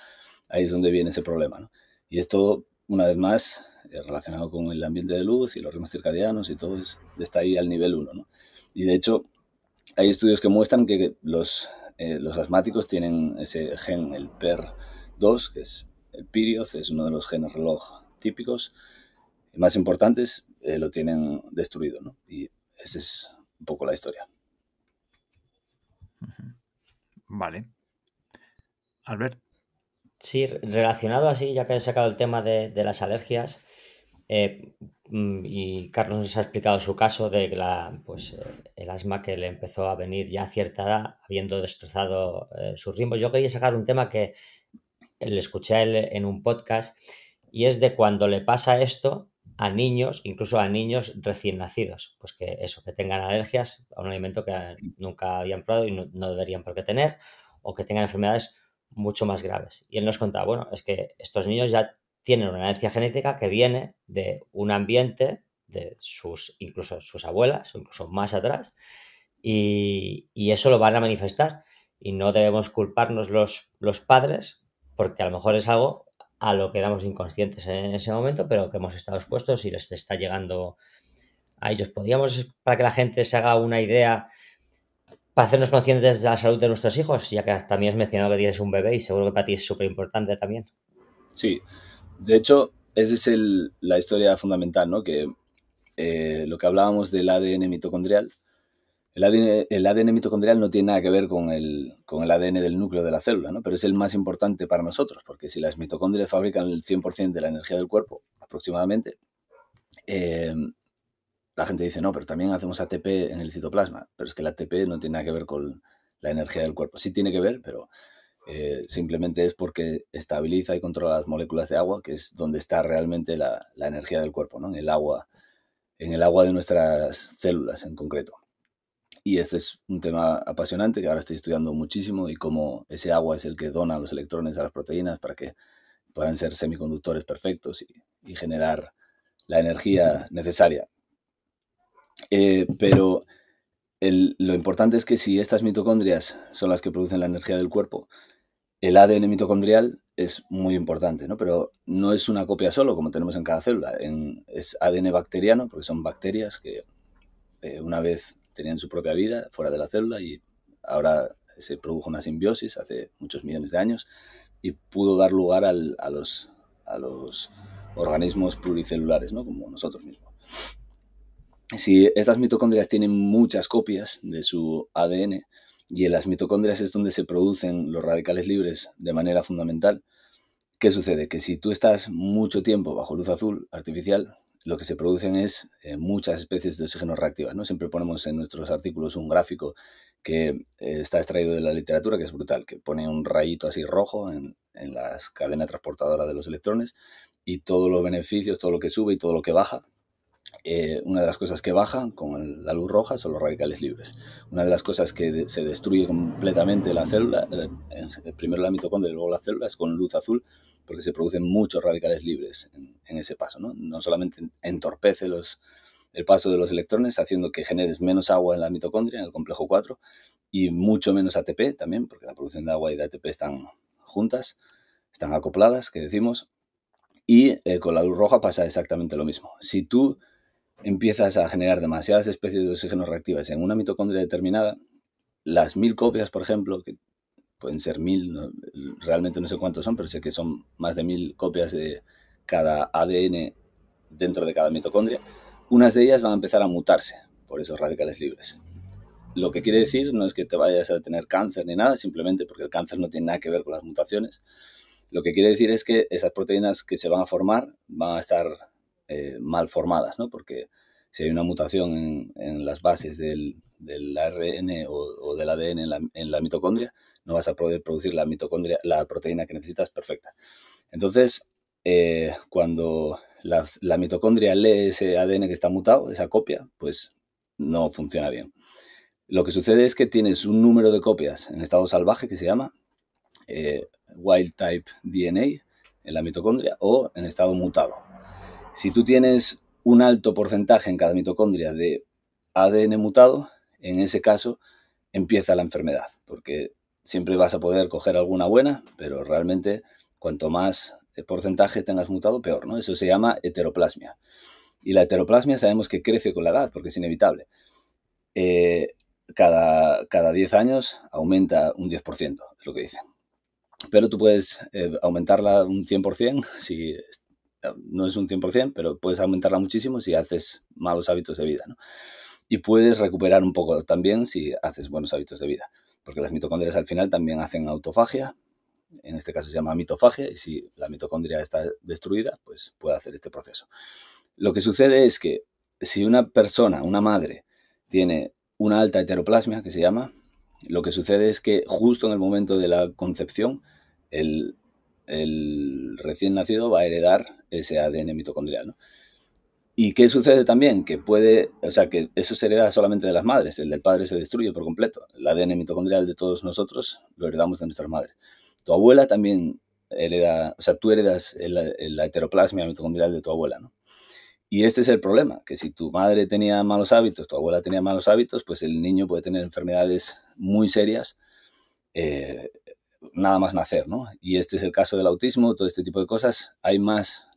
ahí es donde viene ese problema, ¿no? Y esto, una vez más, relacionado con el ambiente de luz y los ritmos circadianos y todo, está ahí al nivel 1, ¿no? Y de hecho, hay estudios que muestran que los asmáticos tienen ese gen, el PER2, que es el Pirioz, es uno de los genes reloj típicos y más importantes, lo tienen destruido, ¿no? Y esa es un poco la historia. Vale. Albert. Sí, relacionado así, ya que he sacado el tema de las alergias, y Carlos nos ha explicado su caso de que el asma que le empezó a venir ya a cierta edad, habiendo destrozado sus ritmos. Yo quería sacar un tema que le escuché a él en un podcast, y es de cuando le pasa esto a niños, incluso a niños recién nacidos, pues que tengan alergias a un alimento que nunca habían probado y no deberían por qué tener, o que tengan enfermedades mucho más graves. Y él nos contaba, bueno, es que estos niños ya tienen una herencia genética que viene de un ambiente de incluso sus abuelas, o incluso más atrás, y eso lo van a manifestar. Y no debemos culparnos los padres, porque a lo mejor es algo a lo que éramos inconscientes en ese momento, pero que hemos estado expuestos y les está llegando a ellos. ¿Podríamos, para que la gente se haga una idea, para hacernos conscientes de la salud de nuestros hijos, ya que también has mencionado que tienes un bebé y seguro que para ti es súper importante también? Sí, de hecho, esa es la historia fundamental, ¿no? Que lo que hablábamos del ADN mitocondrial, el ADN mitocondrial no tiene nada que ver con el ADN del núcleo de la célula, ¿no? Pero es el más importante para nosotros, porque si las mitocondrias fabrican el 100% de la energía del cuerpo, aproximadamente, la gente dice, no, pero también hacemos ATP en el citoplasma, pero es que el ATP no tiene nada que ver con la energía del cuerpo. Sí tiene que ver, pero simplemente es porque estabiliza y controla las moléculas de agua, que es donde está realmente la energía del cuerpo, ¿no? En el agua de nuestras células en concreto. Y este es un tema apasionante que ahora estoy estudiando muchísimo, y cómo ese agua es el que dona los electrones a las proteínas para que puedan ser semiconductores perfectos y generar la energía necesaria. Pero lo importante es que si estas mitocondrias son las que producen la energía del cuerpo, el ADN mitocondrial es muy importante, ¿no? Pero no es una copia solo, como tenemos en cada célula. Es ADN bacteriano, porque son bacterias que una vez tenían su propia vida fuera de la célula, y ahora se produjo una simbiosis hace muchos millones de años y pudo dar lugar a los organismos pluricelulares, ¿no? Como nosotros mismos. Si estas mitocondrias tienen muchas copias de su ADN, y en las mitocondrias es donde se producen los radicales libres de manera fundamental, ¿qué sucede? Que si tú estás mucho tiempo bajo luz azul artificial, lo que se producen es muchas especies de oxígeno reactivas, ¿no? Siempre ponemos en nuestros artículos un gráfico que está extraído de la literatura, que es brutal, que pone un rayito así rojo en la cadena transportadora de los electrones, y todos los beneficios, todo lo que sube y todo lo que baja. Una de las cosas que baja con la luz roja son los radicales libres. Una de las cosas que se destruye completamente la célula, primero la mitocondria y luego la célula, es con luz azul, porque se producen muchos radicales libres en ese paso, ¿no? No solamente entorpece el paso de los electrones, haciendo que generes menos agua en la mitocondria, en el complejo 4, y mucho menos ATP también, porque la producción de agua y de ATP están juntas, están acopladas, que decimos, y con la luz roja pasa exactamente lo mismo. Si tú empiezas a generar demasiadas especies de oxígeno reactivas en una mitocondria determinada, las 1000 copias, por ejemplo, que pueden ser 1000, ¿no? Realmente no sé cuántos son, pero sé que son más de 1000 copias de cada ADN dentro de cada mitocondria, unas de ellas van a empezar a mutarse por esos radicales libres. Lo que quiere decir no es que te vayas a tener cáncer ni nada, simplemente porque el cáncer no tiene nada que ver con las mutaciones. Lo que quiere decir es que esas proteínas que se van a formar van a estar mal formadas, ¿no? Porque si hay una mutación en las bases del del ARN o del ADN en la mitocondria, no vas a poder producir la proteína que necesitas perfecta. Entonces, cuando la mitocondria lee ese ADN que está mutado, esa copia, pues no funciona bien. Lo que sucede es que tienes un número de copias en estado salvaje que se llama wild type DNA en la mitocondria o en estado mutado. Si tú tienes un alto porcentaje en cada mitocondria de ADN mutado, en ese caso empieza la enfermedad, porque siempre vas a poder coger alguna buena, pero realmente cuanto más porcentaje tengas mutado, peor, ¿no? Eso se llama heteroplasmia. Y la heteroplasmia sabemos que crece con la edad, porque es inevitable. Cada 10 años aumenta un 10%, es lo que dicen. Pero tú puedes aumentarla un 100%, si no es un 100%, pero puedes aumentarla muchísimo si haces malos hábitos de vida, ¿no? Y puedes recuperar un poco también si haces buenos hábitos de vida, porque las mitocondrias al final también hacen autofagia, en este caso se llama mitofagia, y si la mitocondria está destruida, pues puede hacer este proceso. Lo que sucede es que si una persona, una madre, tiene una alta heteroplasmia, que se llama, lo que sucede es que justo en el momento de la concepción, el recién nacido va a heredar ese ADN mitocondrial, ¿no? ¿Y qué sucede también? Que que eso se hereda solamente de las madres, el del padre se destruye por completo. El ADN mitocondrial de todos nosotros lo heredamos de nuestras madres. Tu abuela también hereda, tú heredas la heteroplasmia mitocondrial de tu abuela, ¿no? Y este es el problema, que si tu madre tenía malos hábitos, tu abuela tenía malos hábitos, pues el niño puede tener enfermedades muy serias nada más nacer, ¿no? Y este es el caso del autismo, todo este tipo de cosas. Hay más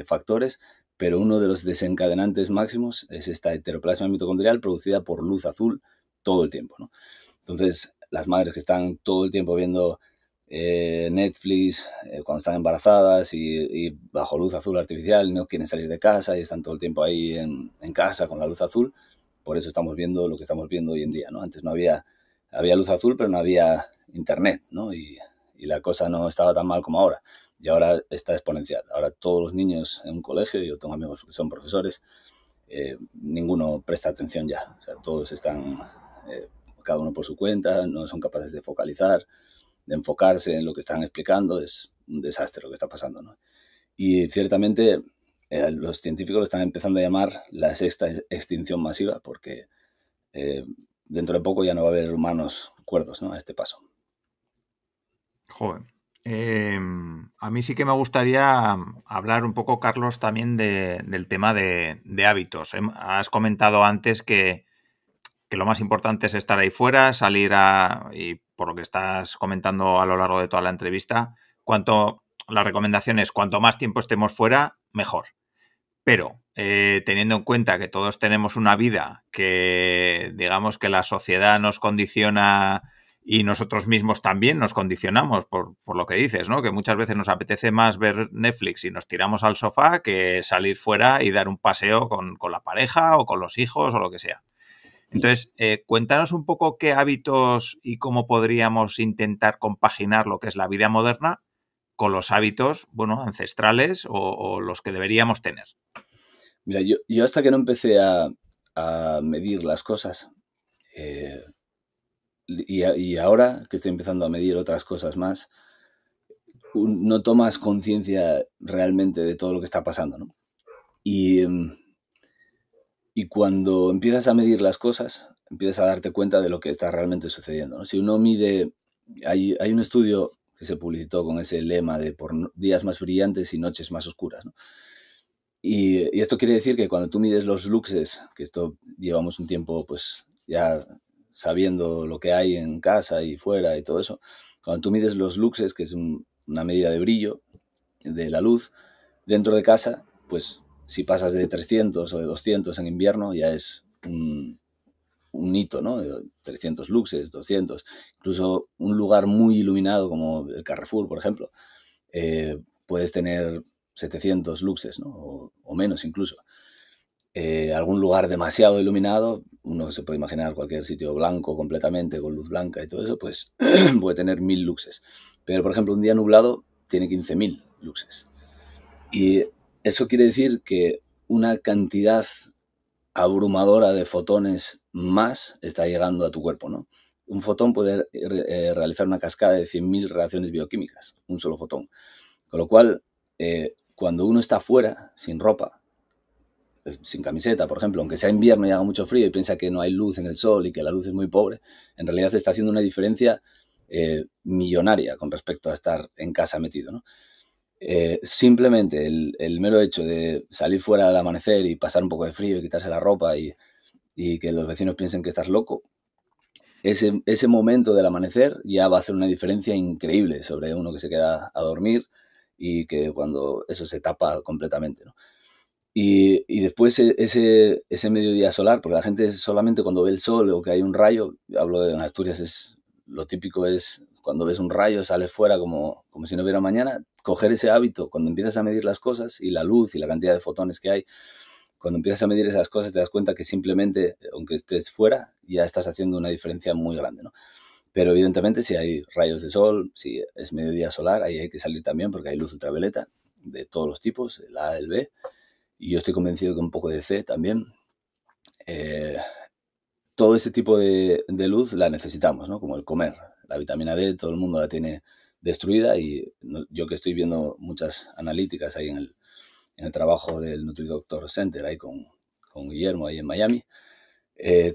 factores, pero uno de los desencadenantes máximos es esta heteroplasmia mitocondrial producida por luz azul todo el tiempo, ¿no? Entonces, las madres que están todo el tiempo viendo Netflix cuando están embarazadas y bajo luz azul artificial, no quieren salir de casa y están todo el tiempo ahí en casa con la luz azul, por eso estamos viendo lo que estamos viendo hoy en día, ¿no? Antes no había luz azul, pero no había internet, ¿no? Y la cosa no estaba tan mal como ahora. Y ahora está exponencial. Ahora todos los niños en un colegio, yo tengo amigos que son profesores, ninguno presta atención ya. O sea, todos están cada uno por su cuenta, no son capaces de focalizar, de enfocarse en lo que están explicando. Es un desastre lo que está pasando, ¿no? Y ciertamente los científicos lo están empezando a llamar la sexta extinción masiva porque dentro de poco ya no va a haber humanos cuerdos, ¿no? A este paso. Joder. A mí sí que me gustaría hablar un poco, Carlos, también del tema de hábitos. Has comentado antes que lo más importante es estar ahí fuera, salir y por lo que estás comentando a lo largo de toda la entrevista, la recomendación es cuanto más tiempo estemos fuera, mejor. Pero teniendo en cuenta que todos tenemos una vida que digamos que la sociedad nos condiciona y nosotros mismos también nos condicionamos por lo que dices, ¿no? Que muchas veces nos apetece más ver Netflix y nos tiramos al sofá que salir fuera y dar un paseo con la pareja o con los hijos o lo que sea. Entonces, cuéntanos un poco qué hábitos y cómo podríamos intentar compaginar lo que es la vida moderna con los hábitos, bueno, ancestrales o los que deberíamos tener. Mira, yo hasta que no empecé a medir las cosas y ahora que estoy empezando a medir otras cosas más, no tomas conciencia realmente de todo lo que está pasando, ¿no? Y cuando empiezas a medir las cosas, empiezas a darte cuenta de lo que está realmente sucediendo, ¿no? Si uno mide, hay un estudio que se publicitó con ese lema de por días más brillantes y noches más oscuras, ¿no? Y esto quiere decir que cuando tú mides los luxes, que esto llevamos un tiempo pues ya sabiendo lo que hay en casa y fuera y todo eso, cuando tú mides los luxes, que es una medida de brillo de la luz, dentro de casa, pues si pasas de 300 o de 200 en invierno ya es un hito, ¿no? 300 luxes, 200, incluso un lugar muy iluminado como el Carrefour, por ejemplo, puedes tener 700 luxes, ¿no? O menos incluso. Algún lugar demasiado iluminado, uno se puede imaginar cualquier sitio blanco completamente, con luz blanca y todo eso, pues puede tener 1000 luxes. Pero, por ejemplo, un día nublado tiene 15.000 luxes. Y eso quiere decir que una cantidad abrumadora de fotones más está llegando a tu cuerpo, ¿no? Un fotón puede realizar una cascada de 100.000 reacciones bioquímicas, un solo fotón. Con lo cual, cuando uno está fuera, sin ropa, sin camiseta, por ejemplo, aunque sea invierno y haga mucho frío y piensa que no hay luz en el sol y que la luz es muy pobre, en realidad está haciendo una diferencia millonaria con respecto a estar en casa metido, ¿no? Simplemente el mero hecho de salir fuera al amanecer y pasar un poco de frío y quitarse la ropa y que los vecinos piensen que estás loco, ese momento del amanecer ya va a hacer una diferencia increíble sobre uno que se queda a dormir y que cuando eso se tapa completamente, ¿no? Y después ese mediodía solar, porque la gente solamente cuando ve el sol o que hay un rayo, hablo de en Asturias, lo típico es cuando ves un rayo, sales fuera como si no hubiera mañana, coger ese hábito, cuando empiezas a medir las cosas y la luz y la cantidad de fotones que hay, cuando empiezas a medir esas cosas te das cuenta que simplemente, aunque estés fuera, ya estás haciendo una diferencia muy grande, ¿no? Pero evidentemente si hay rayos de sol, si es mediodía solar, ahí hay que salir también porque hay luz ultravioleta de todos los tipos, el A, el B, y yo estoy convencido que un poco de C también. Todo ese tipo de luz la necesitamos, ¿no? Como el comer. La vitamina D todo el mundo la tiene destruida y yo que estoy viendo muchas analíticas ahí en el trabajo del NutriDoctor Center, ahí con Guillermo, ahí en Miami,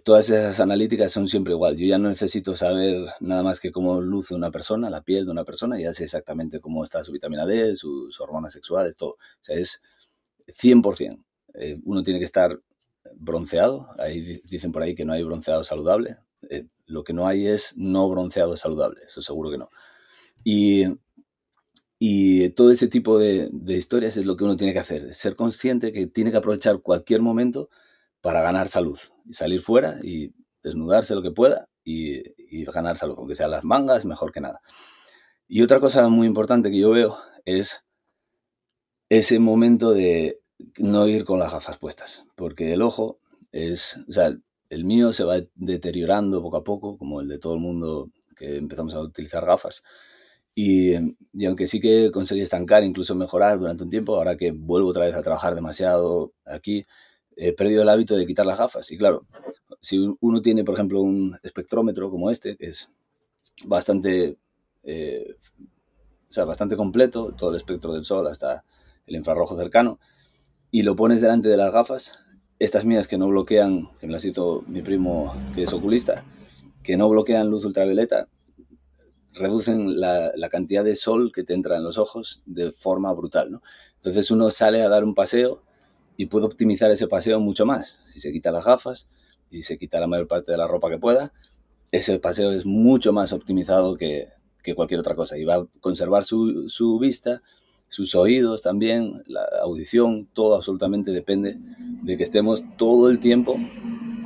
todas esas analíticas son siempre igual. Yo ya no necesito saber nada más que cómo luce una persona, la piel de una persona, ya sé exactamente cómo está su vitamina D, sus hormonas sexuales, todo. O sea, es 100%. Uno tiene que estar bronceado. Ahí dicen por ahí que no hay bronceado saludable. Lo que no hay es no bronceado saludable, eso seguro que no. Y todo ese tipo de historias es lo que uno tiene que hacer, ser consciente que tiene que aprovechar cualquier momento para ganar salud, y salir fuera y desnudarse lo que pueda y ganar salud, aunque sea las mangas, mejor que nada. Y otra cosa muy importante que yo veo es ese momento de no ir con las gafas puestas, porque el ojo o sea, el mío se va deteriorando poco a poco, como el de todo el mundo que empezamos a utilizar gafas. Y aunque sí que conseguí estancar, incluso mejorar durante un tiempo, ahora que vuelvo otra vez a trabajar demasiado aquí, he perdido el hábito de quitar las gafas. Y claro, si uno tiene, por ejemplo, un espectrómetro como este, que es bastante, bastante completo, todo el espectro del sol hasta el infrarrojo cercano, y lo pones delante de las gafas, estas mías que no bloquean, que me las hizo mi primo que es oculista, que no bloquean luz ultravioleta, reducen la cantidad de sol que te entra en los ojos de forma brutal, ¿no? Entonces uno sale a dar un paseo y puede optimizar ese paseo mucho más. Si se quita las gafas y se quita la mayor parte de la ropa que pueda, ese paseo es mucho más optimizado que cualquier otra cosa y va a conservar su vista, sus oídos también, la audición, todo absolutamente depende de que estemos todo el tiempo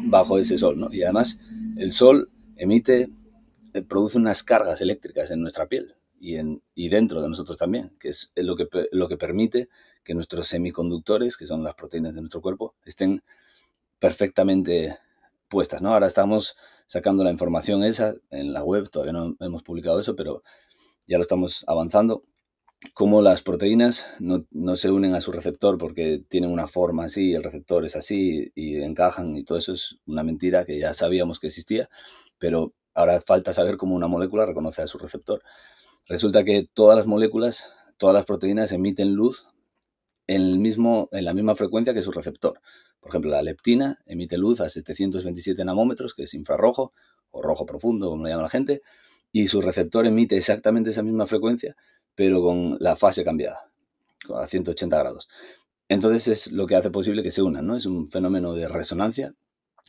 bajo ese sol, ¿no? Y además el sol produce unas cargas eléctricas en nuestra piel y dentro de nosotros también, que es lo que permite que nuestros semiconductores, que son las proteínas de nuestro cuerpo, estén perfectamente puestas, ¿no? Ahora estamos sacando la información esa en la web, todavía no hemos publicado eso, pero ya lo estamos avanzando, cómo las proteínas no se unen a su receptor porque tienen una forma así, el receptor es así y encajan y todo eso es una mentira que ya sabíamos que existía, pero ahora falta saber cómo una molécula reconoce a su receptor. Resulta que todas las moléculas, todas las proteínas emiten luz en la misma frecuencia que su receptor. Por ejemplo, la leptina emite luz a 727 nanómetros, que es infrarrojo o rojo profundo, como lo llama la gente, y su receptor emite exactamente esa misma frecuencia, pero con la fase cambiada, a 180 grados. Entonces es lo que hace posible que se unan, ¿no? Es un fenómeno de resonancia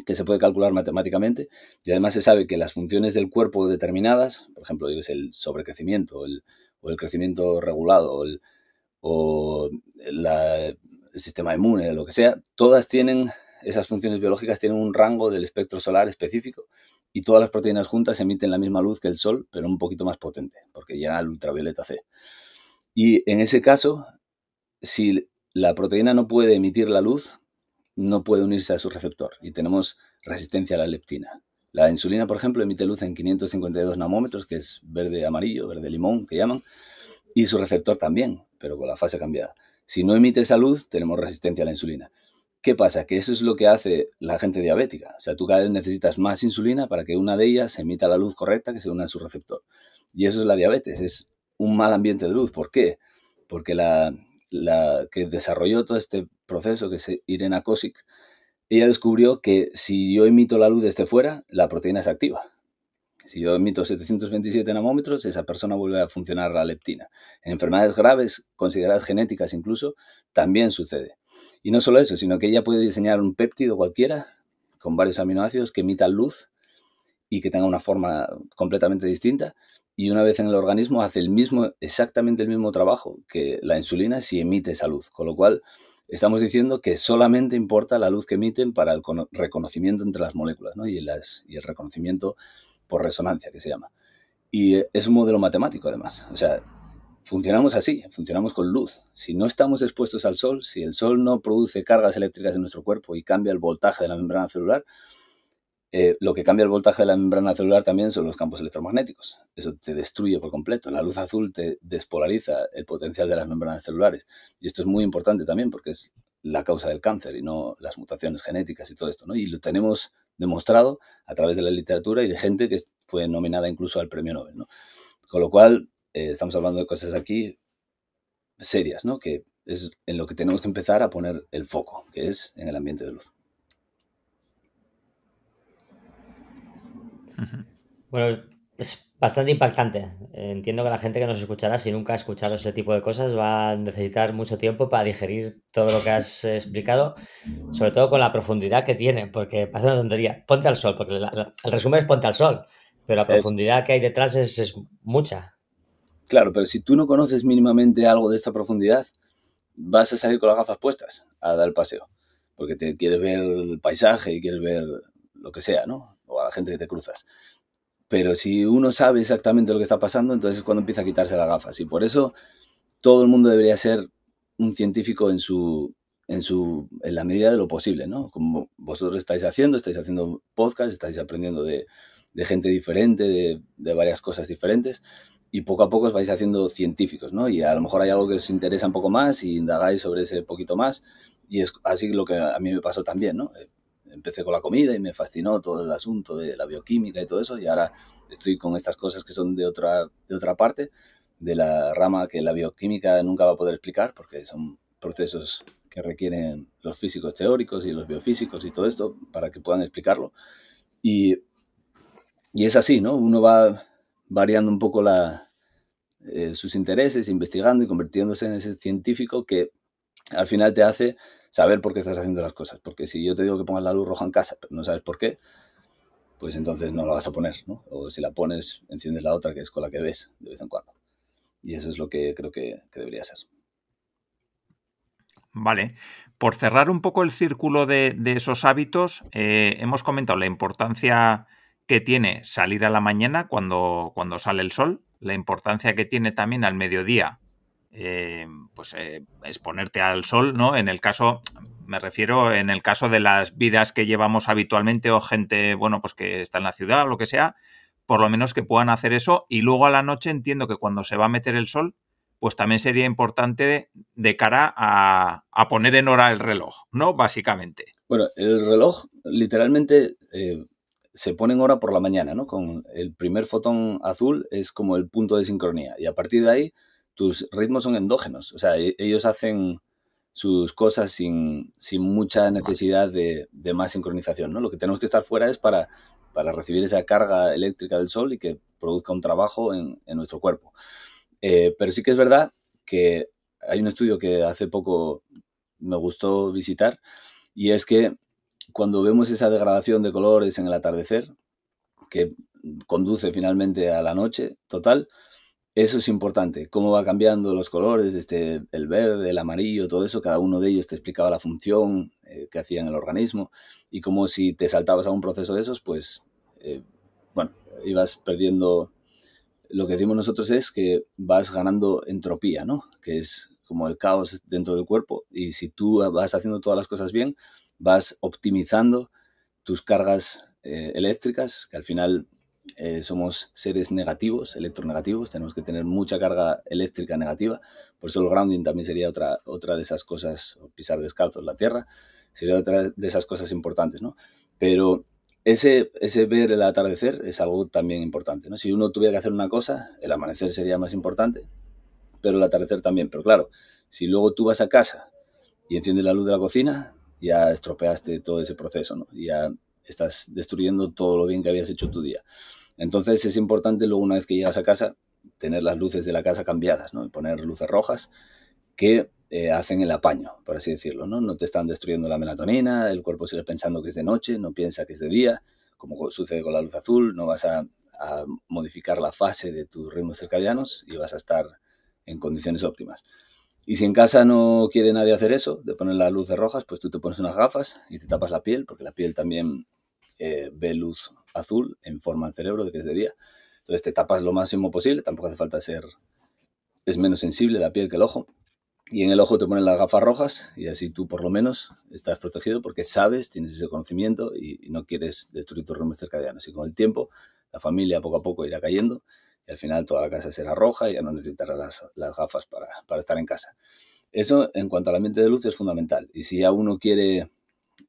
que se puede calcular matemáticamente y además se sabe que las funciones del cuerpo determinadas, por ejemplo, es el sobrecrecimiento o el crecimiento regulado o el sistema inmune, lo que sea, todas tienen, esas funciones biológicas tienen un rango del espectro solar específico y todas las proteínas juntas emiten la misma luz que el sol, pero un poquito más potente, porque llega al ultravioleta C. Y en ese caso, si la proteína no puede emitir la luz, no puede unirse a su receptor y tenemos resistencia a la leptina. La insulina, por ejemplo, emite luz en 552 nanómetros, que es verde-amarillo, verde-limón, que llaman, y su receptor también, pero con la fase cambiada. Si no emite esa luz, tenemos resistencia a la insulina. ¿Qué pasa? Que eso es lo que hace la gente diabética. O sea, tú cada vez necesitas más insulina para que una de ellas emita la luz correcta que se una a su receptor. Y eso es la diabetes, es un mal ambiente de luz. ¿Por qué? Porque la que desarrolló todo este proceso, que es Irena Kosick, ella descubrió que si yo emito la luz desde fuera, la proteína se activa. Si yo emito 727 nanómetros, esa persona vuelve a funcionar la leptina. En enfermedades graves, consideradas genéticas incluso, también sucede. Y no solo eso, sino que ella puede diseñar un péptido cualquiera con varios aminoácidos que emitan luz y que tenga una forma completamente distinta, y una vez en el organismo hace exactamente el mismo trabajo que la insulina si emite esa luz. Con lo cual estamos diciendo que solamente importa la luz que emiten para el reconocimiento entre las moléculas, ¿no? y el reconocimiento por resonancia, que se llama. Y es un modelo matemático, además. O sea, funcionamos así, funcionamos con luz. Si no estamos expuestos al sol, si el sol no produce cargas eléctricas en nuestro cuerpo y cambia el voltaje de la membrana celular, lo que cambia el voltaje de la membrana celular también son los campos electromagnéticos. Eso te destruye por completo. La luz azul te despolariza el potencial de las membranas celulares. Y esto es muy importante también porque es la causa del cáncer y no las mutaciones genéticas y todo esto, ¿no? Y lo tenemos demostrado a través de la literatura y de gente que fue nominada incluso al premio Nobel, ¿no? Con lo cual, estamos hablando de cosas aquí serias, ¿no? Que es en lo que tenemos que empezar a poner el foco, que es en el ambiente de luz. Bueno, es bastante impactante. Entiendo que la gente que nos escuchará, si nunca ha escuchado ese tipo de cosas, va a necesitar mucho tiempo para digerir todo lo que has explicado, sobre todo con la profundidad que tiene, porque parece una tontería. Ponte al sol, porque el resumen es ponte al sol, pero la profundidad que hay detrás es mucha. Claro, pero si tú no conoces mínimamente algo de esta profundidad, vas a salir con las gafas puestas a dar el paseo, porque te quieres ver el paisaje y quieres ver lo que sea, ¿no? O a la gente que te cruzas. Pero si uno sabe exactamente lo que está pasando, entonces es cuando empieza a quitarse las gafas. Y por eso todo el mundo debería ser un científico en la medida de lo posible, ¿no? Como vosotros estáis haciendo podcast, estáis aprendiendo de gente diferente, de varias cosas diferentes, y poco a poco os vais haciendo científicos, ¿no? Y a lo mejor hay algo que os interesa un poco más y indagáis sobre ese poquito más, y es así lo que a mí me pasó también, ¿no? Empecé con la comida y me fascinó todo el asunto de la bioquímica y todo eso, y ahora estoy con estas cosas que son de otra parte, de la rama que la bioquímica nunca va a poder explicar, porque son procesos que requieren los físicos teóricos y los biofísicos y todo esto para que puedan explicarlo. Y es así, ¿no? Uno va variando un poco sus intereses, investigando y convirtiéndose en ese científico que al final te hace saber por qué estás haciendo las cosas. Porque si yo te digo que pongas la luz roja en casa, pero no sabes por qué, pues entonces no la vas a poner, ¿no? O si la pones, enciendes la otra, que es con la que ves de vez en cuando. Y eso es lo que creo que debería ser. Vale. Por cerrar un poco el círculo de esos hábitos, hemos comentado la importancia que tiene salir a la mañana cuando sale el sol, la importancia que tiene también al mediodía, exponerte al sol, ¿no? En el caso de las vidas que llevamos habitualmente o gente, bueno, pues que está en la ciudad o lo que sea, por lo menos que puedan hacer eso. Y luego a la noche entiendo que cuando se va a meter el sol, pues también sería importante de cara a poner en hora el reloj, ¿no? Básicamente. Bueno, el reloj literalmente se pone en hora por la mañana, ¿no? Con el primer fotón azul es como el punto de sincronía, y a partir de ahí tus ritmos son endógenos. O sea, ellos hacen sus cosas sin mucha necesidad de más sincronización, ¿no? Lo que tenemos que estar fuera es para recibir esa carga eléctrica del sol y que produzca un trabajo en nuestro cuerpo. Pero sí que es verdad que hay un estudio que hace poco me gustó visitar, y es que cuando vemos esa degradación de colores en el atardecer, que conduce finalmente a la noche total, eso es importante. Cómo va cambiando los colores, desde el verde, el amarillo, todo eso, cada uno de ellos te explicaba la función que hacía en el organismo, y cómo si te saltabas a un proceso de esos, pues, ibas perdiendo. Lo que decimos nosotros es que vas ganando entropía, ¿no? Que es como el caos dentro del cuerpo, y si tú vas haciendo todas las cosas bien, vas optimizando tus cargas eléctricas, que al final somos seres negativos, electronegativos, tenemos que tener mucha carga eléctrica negativa, por eso el grounding también sería otra de esas cosas, o pisar descalzos la tierra, Sería otra de esas cosas importantes, ¿no? Pero ese ver el atardecer es algo también importante, ¿no? Si uno tuviera que hacer una cosa, el amanecer sería más importante, pero el atardecer también. Pero claro, si luego tú vas a casa y enciendes la luz de la cocina, ya estropeaste todo ese proceso, ¿no? Ya estás destruyendo todo lo bien que habías hecho tu día. Entonces es importante luego, una vez que llegas a casa, tener las luces de la casa cambiadas, ¿no? Y poner luces rojas que hacen el apaño, por así decirlo, ¿no? No te están destruyendo la melatonina, el cuerpo sigue pensando que es de noche, no piensa que es de día, como sucede con la luz azul, no vas a modificar la fase de tus ritmos circadianos y vas a estar en condiciones óptimas. Y si en casa no quiere nadie hacer eso, de poner las luces rojas, pues tú te pones unas gafas y te tapas la piel, porque la piel también ve luz azul, informa al cerebro de que es de día. Entonces te tapas lo máximo posible, tampoco hace falta ser... Es menos sensible la piel que el ojo. Y en el ojo te ponen las gafas rojas y así tú por lo menos estás protegido porque sabes, tienes ese conocimiento y no quieres destruir tus ritmos circadianos. Y con el tiempo la familia poco a poco irá cayendo y al final toda la casa será roja y ya no necesitarás las gafas para estar en casa. Eso en cuanto al ambiente de luz es fundamental. Y si ya uno quiere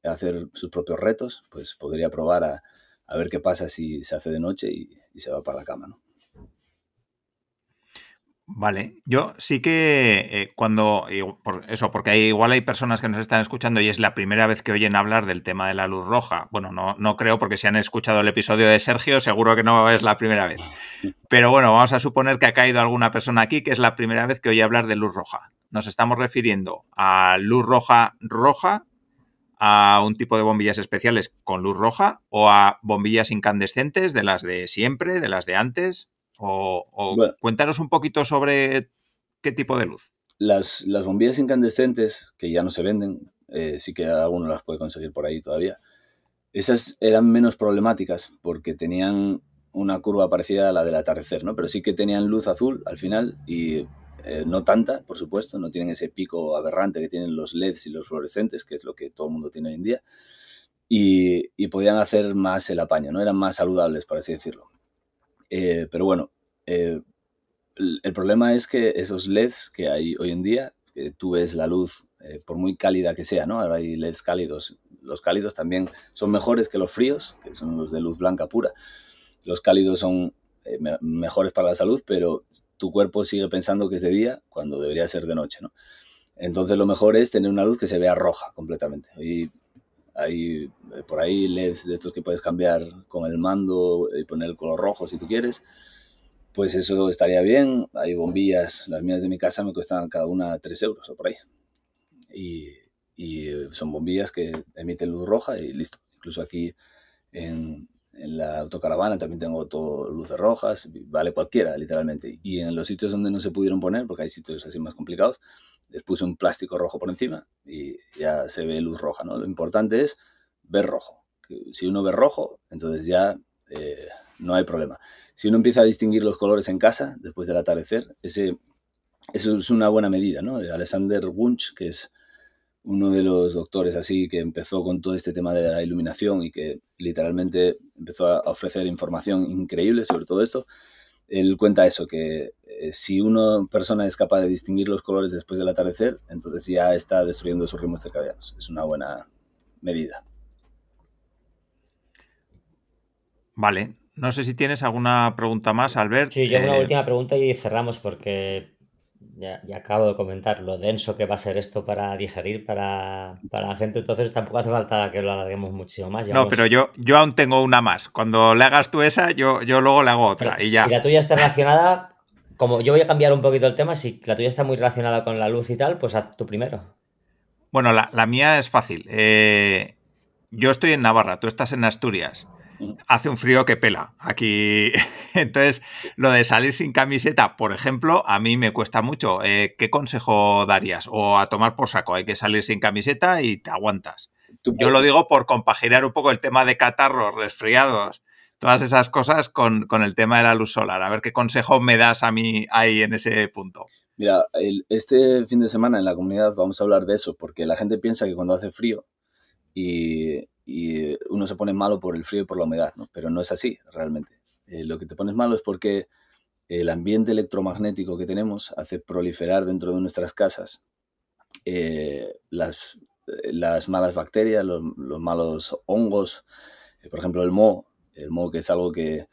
hacer sus propios retos, pues podría probar a ver qué pasa si se hace de noche y se va para la cama, ¿no? Vale, yo sí que porque igual hay personas que nos están escuchando y es la primera vez que oyen hablar del tema de la luz roja. Bueno, no creo, porque si han escuchado el episodio de Sergio, seguro que no es la primera vez. Pero bueno, vamos a suponer que ha caído alguna persona aquí que es la primera vez que oye hablar de luz roja. Nos estamos refiriendo a luz roja, a un tipo de bombillas especiales con luz roja o a bombillas incandescentes de las de siempre, de las de antes. Bueno, Cuéntanos un poquito sobre qué tipo de luz. las bombillas incandescentes, que ya no se venden, sí que alguno las puede conseguir por ahí todavía, esas eran menos problemáticas porque tenían una curva parecida a la del atardecer, ¿no? Pero sí que tenían luz azul al final y no tanta, por supuesto, no tienen ese pico aberrante que tienen los LEDs y los fluorescentes, que es lo que todo el mundo tiene hoy en día, y podían hacer más el apaño, ¿no? Eran más saludables, por así decirlo. Pero bueno, el problema es que esos LEDs que hay hoy en día, que tú ves la luz, por muy cálida que sea, ¿no? Ahora hay LEDs cálidos. Los cálidos también son mejores que los fríos, que son los de luz blanca pura. Los cálidos son mejores para la salud, pero tu cuerpo sigue pensando que es de día cuando debería ser de noche, ¿no? Entonces lo mejor es tener una luz que se vea roja completamente. Y hay por ahí LEDs de estos que puedes cambiar con el mando y poner el color rojo si tú quieres. Pues eso estaría bien. Hay bombillas, las mías de mi casa me cuestan cada una 3 euros o por ahí. Y son bombillas que emiten luz roja y listo. Incluso aquí en la autocaravana también tengo todo luces rojas, vale cualquiera, literalmente. Y en los sitios donde no se pudieron poner, porque hay sitios así más complicados, les puse un plástico rojo por encima y ya se ve luz roja, ¿no? Lo importante es ver rojo. Si uno ve rojo, entonces ya no hay problema. Si uno empieza a distinguir los colores en casa después del atardecer, eso es una buena medida, ¿no? Alexander Wunsch, que es uno de los doctores así que empezó con todo este tema de la iluminación y que literalmente empezó a ofrecer información increíble sobre todo esto, él cuenta eso, que si una persona es capaz de distinguir los colores después del atardecer, entonces ya está destruyendo sus ritmos circadianos. Es una buena medida. Vale, no sé si tienes alguna pregunta más, Albert. Sí, yo una última pregunta y cerramos porque ya acabo de comentar lo denso que va a ser esto para digerir para la gente, entonces tampoco hace falta que lo alarguemos muchísimo más. No, pero yo aún tengo una más. Cuando le hagas tú esa, yo luego le hago otra y ya. Si la tuya está relacionada, como yo voy a cambiar un poquito el tema, si la tuya está muy relacionada con la luz y tal, pues haz tú primero. Bueno, la mía es fácil. Yo estoy en Navarra, tú estás en Asturias. Hace un frío que pela aquí. Entonces, lo de salir sin camiseta, por ejemplo, a mí me cuesta mucho. ¿Qué consejo darías? O a tomar por saco, hay que salir sin camiseta y te aguantas. Yo lo digo por compaginar un poco el tema de catarros, resfriados, todas esas cosas con el tema de la luz solar. A ver qué consejo me das a mí ahí en ese punto. Mira, este fin de semana en la comunidad vamos a hablar de eso, porque la gente piensa que cuando hace frío y uno se pone malo por el frío y por la humedad, ¿no? Pero no es así realmente. Lo que te pones malo es porque el ambiente electromagnético que tenemos hace proliferar dentro de nuestras casas las las malas bacterias, los malos hongos. Por ejemplo, el moho, que es algo que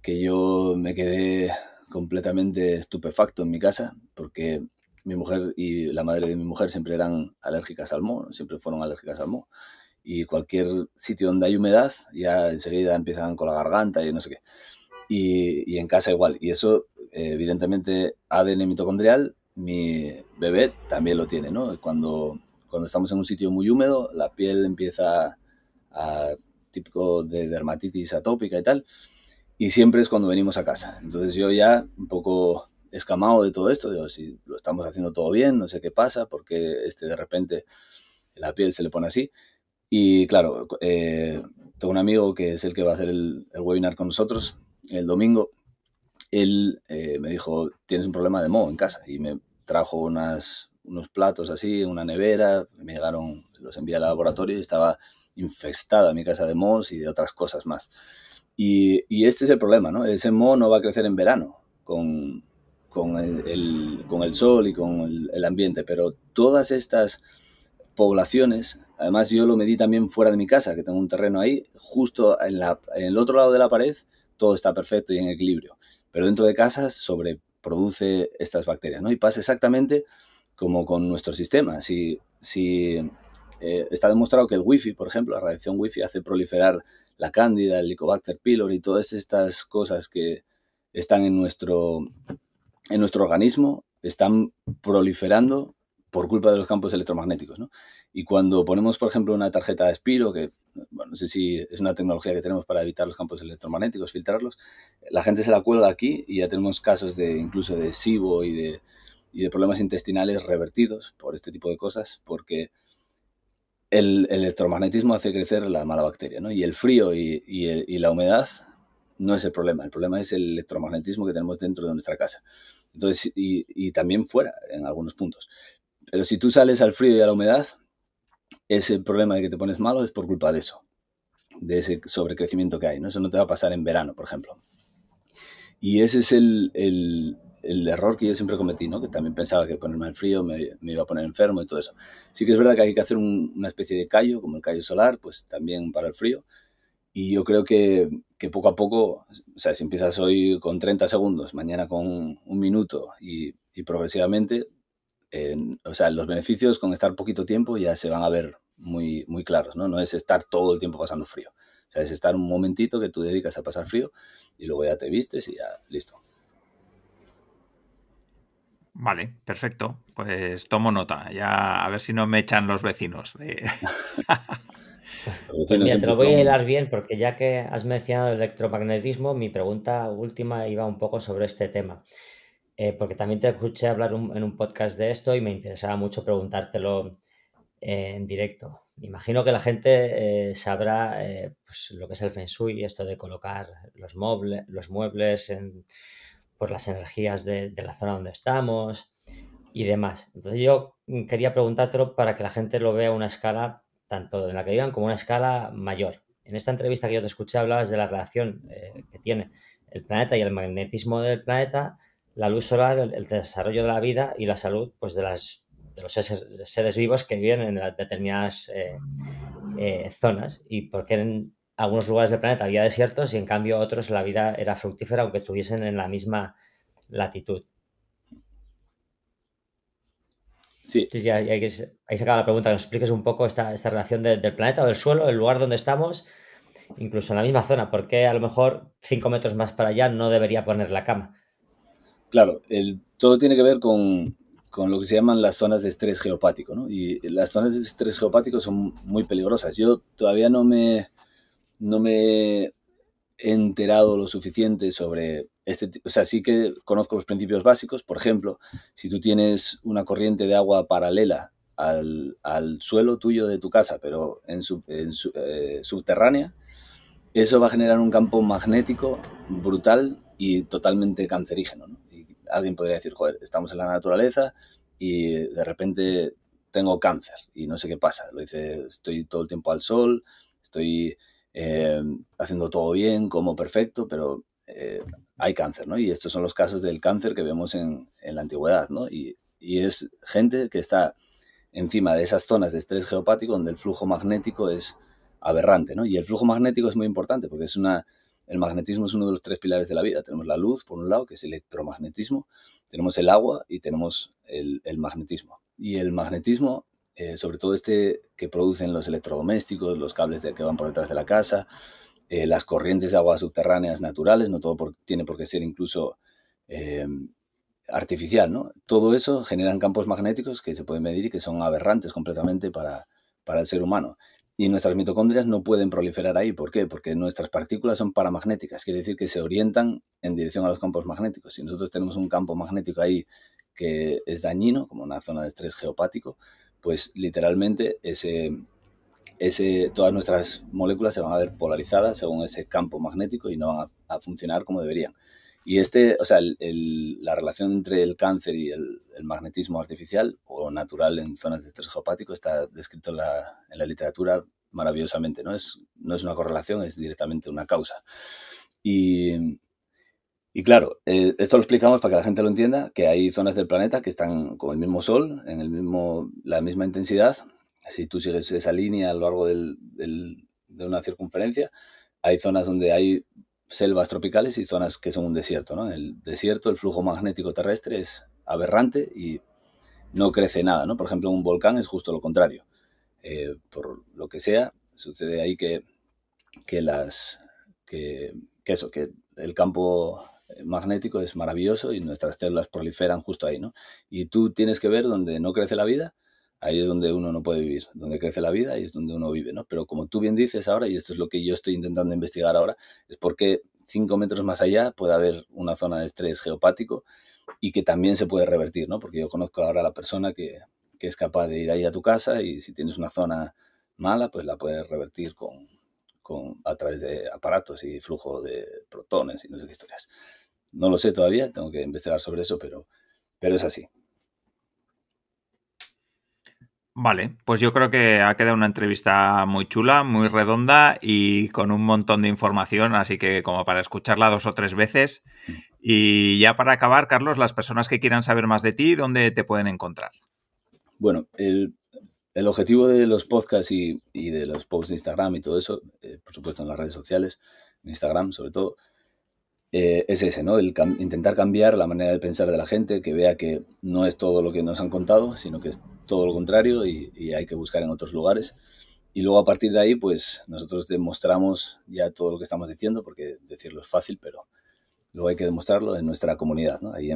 yo me quedé completamente estupefacto en mi casa, porque mi mujer y la madre de mi mujer siempre eran alérgicas al moho, siempre fueron alérgicas al moho. Y cualquier sitio donde hay humedad, ya enseguida empiezan con la garganta y no sé qué. Y en casa igual. Y eso, evidentemente, ADN mitocondrial, mi bebé también lo tiene, ¿no? Cuando estamos en un sitio muy húmedo, la piel empieza típico de dermatitis atópica y tal. Y siempre es cuando venimos a casa. Entonces yo ya un poco escamado de todo esto, digo, si lo estamos haciendo todo bien, no sé qué pasa, porque de repente la piel se le pone así. Y claro, tengo un amigo que es el que va a hacer el webinar con nosotros el domingo. Él me dijo, tienes un problema de moho en casa. Y me trajo unos platos así, una nevera, me llegaron, los envié al laboratorio y estaba infestada mi casa de mohos y de otras cosas más. Y este es el problema, ¿no? Ese moho no va a crecer en verano con el sol y con el ambiente, pero todas estas poblaciones, además yo lo medí también fuera de mi casa, que tengo un terreno ahí, justo en el otro lado de la pared, todo está perfecto y en equilibrio, pero dentro de casas sobreproduce estas bacterias, ¿no? Y pasa exactamente como con nuestro sistema. Si está demostrado que el wifi, por ejemplo, la radiación wifi hace proliferar la cándida, el Helicobacter pylori y todas estas cosas que están en nuestro organismo, están proliferando por culpa de los campos electromagnéticos, ¿no? Y cuando ponemos, por ejemplo, una tarjeta de Spiro, que bueno, no sé si es una tecnología que tenemos para evitar los campos electromagnéticos, filtrarlos, la gente se la cuelga aquí y ya tenemos casos incluso de SIBO y de problemas intestinales revertidos por este tipo de cosas, porque el electromagnetismo hace crecer la mala bacteria, ¿no? Y el frío y la humedad no es el problema es el electromagnetismo que tenemos dentro de nuestra casa. Entonces, y también fuera, en algunos puntos. Pero si tú sales al frío y a la humedad, ese problema de que te pones malo es por culpa de eso, de ese sobrecrecimiento que hay, ¿no? Eso no te va a pasar en verano, por ejemplo. Y ese es el error que yo siempre cometí, ¿no? Que también pensaba que ponerme al frío me iba a poner enfermo y todo eso. Sí que es verdad que hay que hacer una especie de callo, como el callo solar, pues también para el frío. Y yo creo que poco a poco, o sea, si empiezas hoy con 30 segundos, mañana con un minuto y progresivamente, o sea, los beneficios con estar poquito tiempo ya se van a ver muy, muy claros, ¿no? No es estar todo el tiempo pasando frío. O sea, es estar un momentito que tú dedicas a pasar frío y luego ya te vistes y ya listo. Vale, perfecto. Pues tomo nota. Ya a ver si no me echan los vecinos. Pues mira, te lo voy a hilar bien porque ya que has mencionado el electromagnetismo, mi pregunta última iba un poco sobre este tema. Porque también te escuché hablar en un podcast de esto y me interesaba mucho preguntártelo en directo. Imagino que la gente sabrá pues, lo que es el Feng Shui, esto de colocar los muebles por las energías de la zona donde estamos y demás. Entonces yo quería preguntártelo para que la gente lo vea a una escala, tanto en la que vivan como una escala mayor. En esta entrevista que yo te escuché hablabas de la relación que tiene el planeta y el magnetismo del planeta, la luz solar, el desarrollo de la vida y la salud pues de los seres vivos que viven en determinadas zonas, y porque en algunos lugares del planeta había desiertos y en cambio otros la vida era fructífera aunque estuviesen en la misma latitud. Sí. Sí, ahí se acaba la pregunta, que nos expliques un poco esta relación del planeta o del suelo, el lugar donde estamos, incluso en la misma zona, porque a lo mejor 5 metros más para allá no debería poner la cama. Claro, todo tiene que ver con lo que se llaman las zonas de estrés geopático, ¿no? Y las zonas de estrés geopático son muy peligrosas. Yo todavía no me he enterado lo suficiente sobre o sea, sí que conozco los principios básicos. Por ejemplo, si tú tienes una corriente de agua paralela al suelo tuyo de tu casa, pero subterránea, eso va a generar un campo magnético brutal y totalmente cancerígeno, ¿no? Y alguien podría decir, joder, estamos en la naturaleza y de repente tengo cáncer y no sé qué pasa. Lo dice, estoy todo el tiempo al sol, estoy haciendo todo bien, como perfecto, pero hay cáncer, ¿no? Y estos son los casos del cáncer que vemos en la antigüedad, ¿no? Y es gente que está encima de esas zonas de estrés geopático donde el flujo magnético es aberrante, ¿no? Y el flujo magnético es muy importante porque el magnetismo es uno de los 3 pilares de la vida. Tenemos la luz, por un lado, que es electromagnetismo, tenemos el agua y tenemos el magnetismo. Y el magnetismo, sobre todo que producen los electrodomésticos, los cables que van por detrás de la casa, las corrientes de agua subterráneas naturales, no todo tiene por qué ser incluso artificial, ¿no? Todo eso generan campos magnéticos que se pueden medir y que son aberrantes completamente para el ser humano. Y nuestras mitocondrias no pueden proliferar ahí. ¿Por qué? Porque nuestras partículas son paramagnéticas, quiere decir que se orientan en dirección a los campos magnéticos. Si nosotros tenemos un campo magnético ahí que es dañino, como una zona de estrés geopático, pues literalmente todas nuestras moléculas se van a ver polarizadas según ese campo magnético y no van a funcionar como deberían. Y la relación entre el cáncer y el magnetismo artificial o natural en zonas de estrés geopático está descrito en la literatura maravillosamente, ¿no? No es una correlación, es directamente una causa. Y claro, esto lo explicamos para que la gente lo entienda, que hay zonas del planeta que están con el mismo Sol, la misma intensidad. Si tú sigues esa línea a lo largo de una circunferencia, hay zonas donde hay selvas tropicales y zonas que son un desierto, ¿no? En el desierto el flujo magnético terrestre es aberrante y no crece nada, ¿no? Por ejemplo, un volcán es justo lo contrario. Por lo que sea, sucede ahí que el campo magnético es maravilloso y nuestras células proliferan justo ahí, ¿no? Y tú tienes que ver donde no crece la vida, ahí es donde uno no puede vivir. Donde crece la vida, ahí es donde uno vive, ¿no? Pero como tú bien dices ahora, y esto es lo que yo estoy intentando investigar ahora, es porque 5 metros más allá puede haber una zona de estrés geopático y que también se puede revertir, ¿no? Porque yo conozco ahora a la persona que es capaz de ir ahí a tu casa y si tienes una zona mala, pues la puedes revertir a través de aparatos y flujo de protones y no sé qué historias. No lo sé todavía, tengo que investigar sobre eso, pero es así. Vale, pues yo creo que ha quedado una entrevista muy chula, muy redonda y con un montón de información, así que como para escucharla 2 o 3 veces. Y ya para acabar, Carlos, las personas que quieran saber más de ti, ¿dónde te pueden encontrar? Bueno, el objetivo de los podcasts y de los posts de Instagram y todo eso, por supuesto en las redes sociales, en Instagram sobre todo, es ese, ¿no? Intentar cambiar la manera de pensar de la gente, que vea que no es todo lo que nos han contado, sino que es todo lo contrario y hay que buscar en otros lugares. Y luego a partir de ahí, pues nosotros demostramos ya todo lo que estamos diciendo, porque decirlo es fácil, pero luego hay que demostrarlo en nuestra comunidad, ¿no? Ahí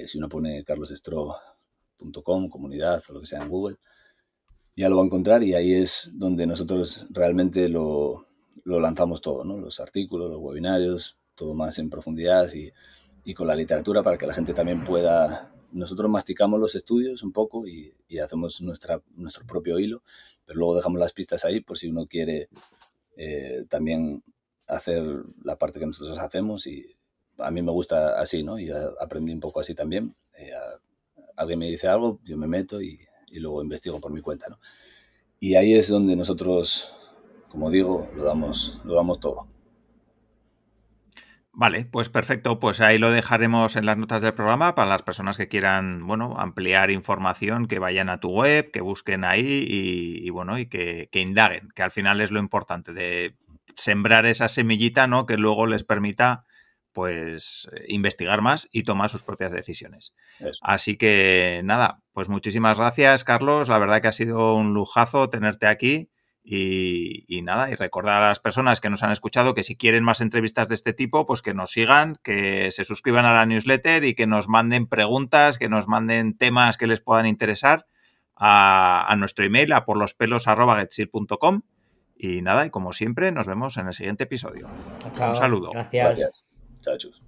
si uno pone carlosestro.com, comunidad o lo que sea en Google, ya lo va a encontrar y ahí es donde nosotros realmente lo lanzamos todo, ¿no? Los artículos, los webinarios, todo más en profundidad y con la literatura para que la gente también pueda... Nosotros masticamos los estudios un poco y hacemos nuestro propio hilo, pero luego dejamos las pistas ahí por si uno quiere también hacer la parte que nosotros hacemos y a mí me gusta así, ¿no? Y aprendí un poco así también. Alguien me dice algo, yo me meto y luego investigo por mi cuenta, ¿no? Y ahí es donde nosotros, como digo, lo damos todo. Vale, pues perfecto. Pues ahí lo dejaremos en las notas del programa para las personas que quieran, bueno, ampliar información, que vayan a tu web, que busquen ahí y bueno, y que indaguen, que al final es lo importante de sembrar esa semillita, ¿no? Que luego les permita, pues, investigar más y tomar sus propias decisiones. Eso. Así que nada, pues muchísimas gracias, Carlos. La verdad que ha sido un lujazo tenerte aquí. Y nada, y recordar a las personas que nos han escuchado que si quieren más entrevistas de este tipo, pues que nos sigan, que se suscriban a la newsletter y que nos manden preguntas, que nos manden temas que les puedan interesar a nuestro email, a porlospelos@getsil.com. Y nada, y como siempre, nos vemos en el siguiente episodio. Chao. Un saludo. Gracias. Chao, chicos.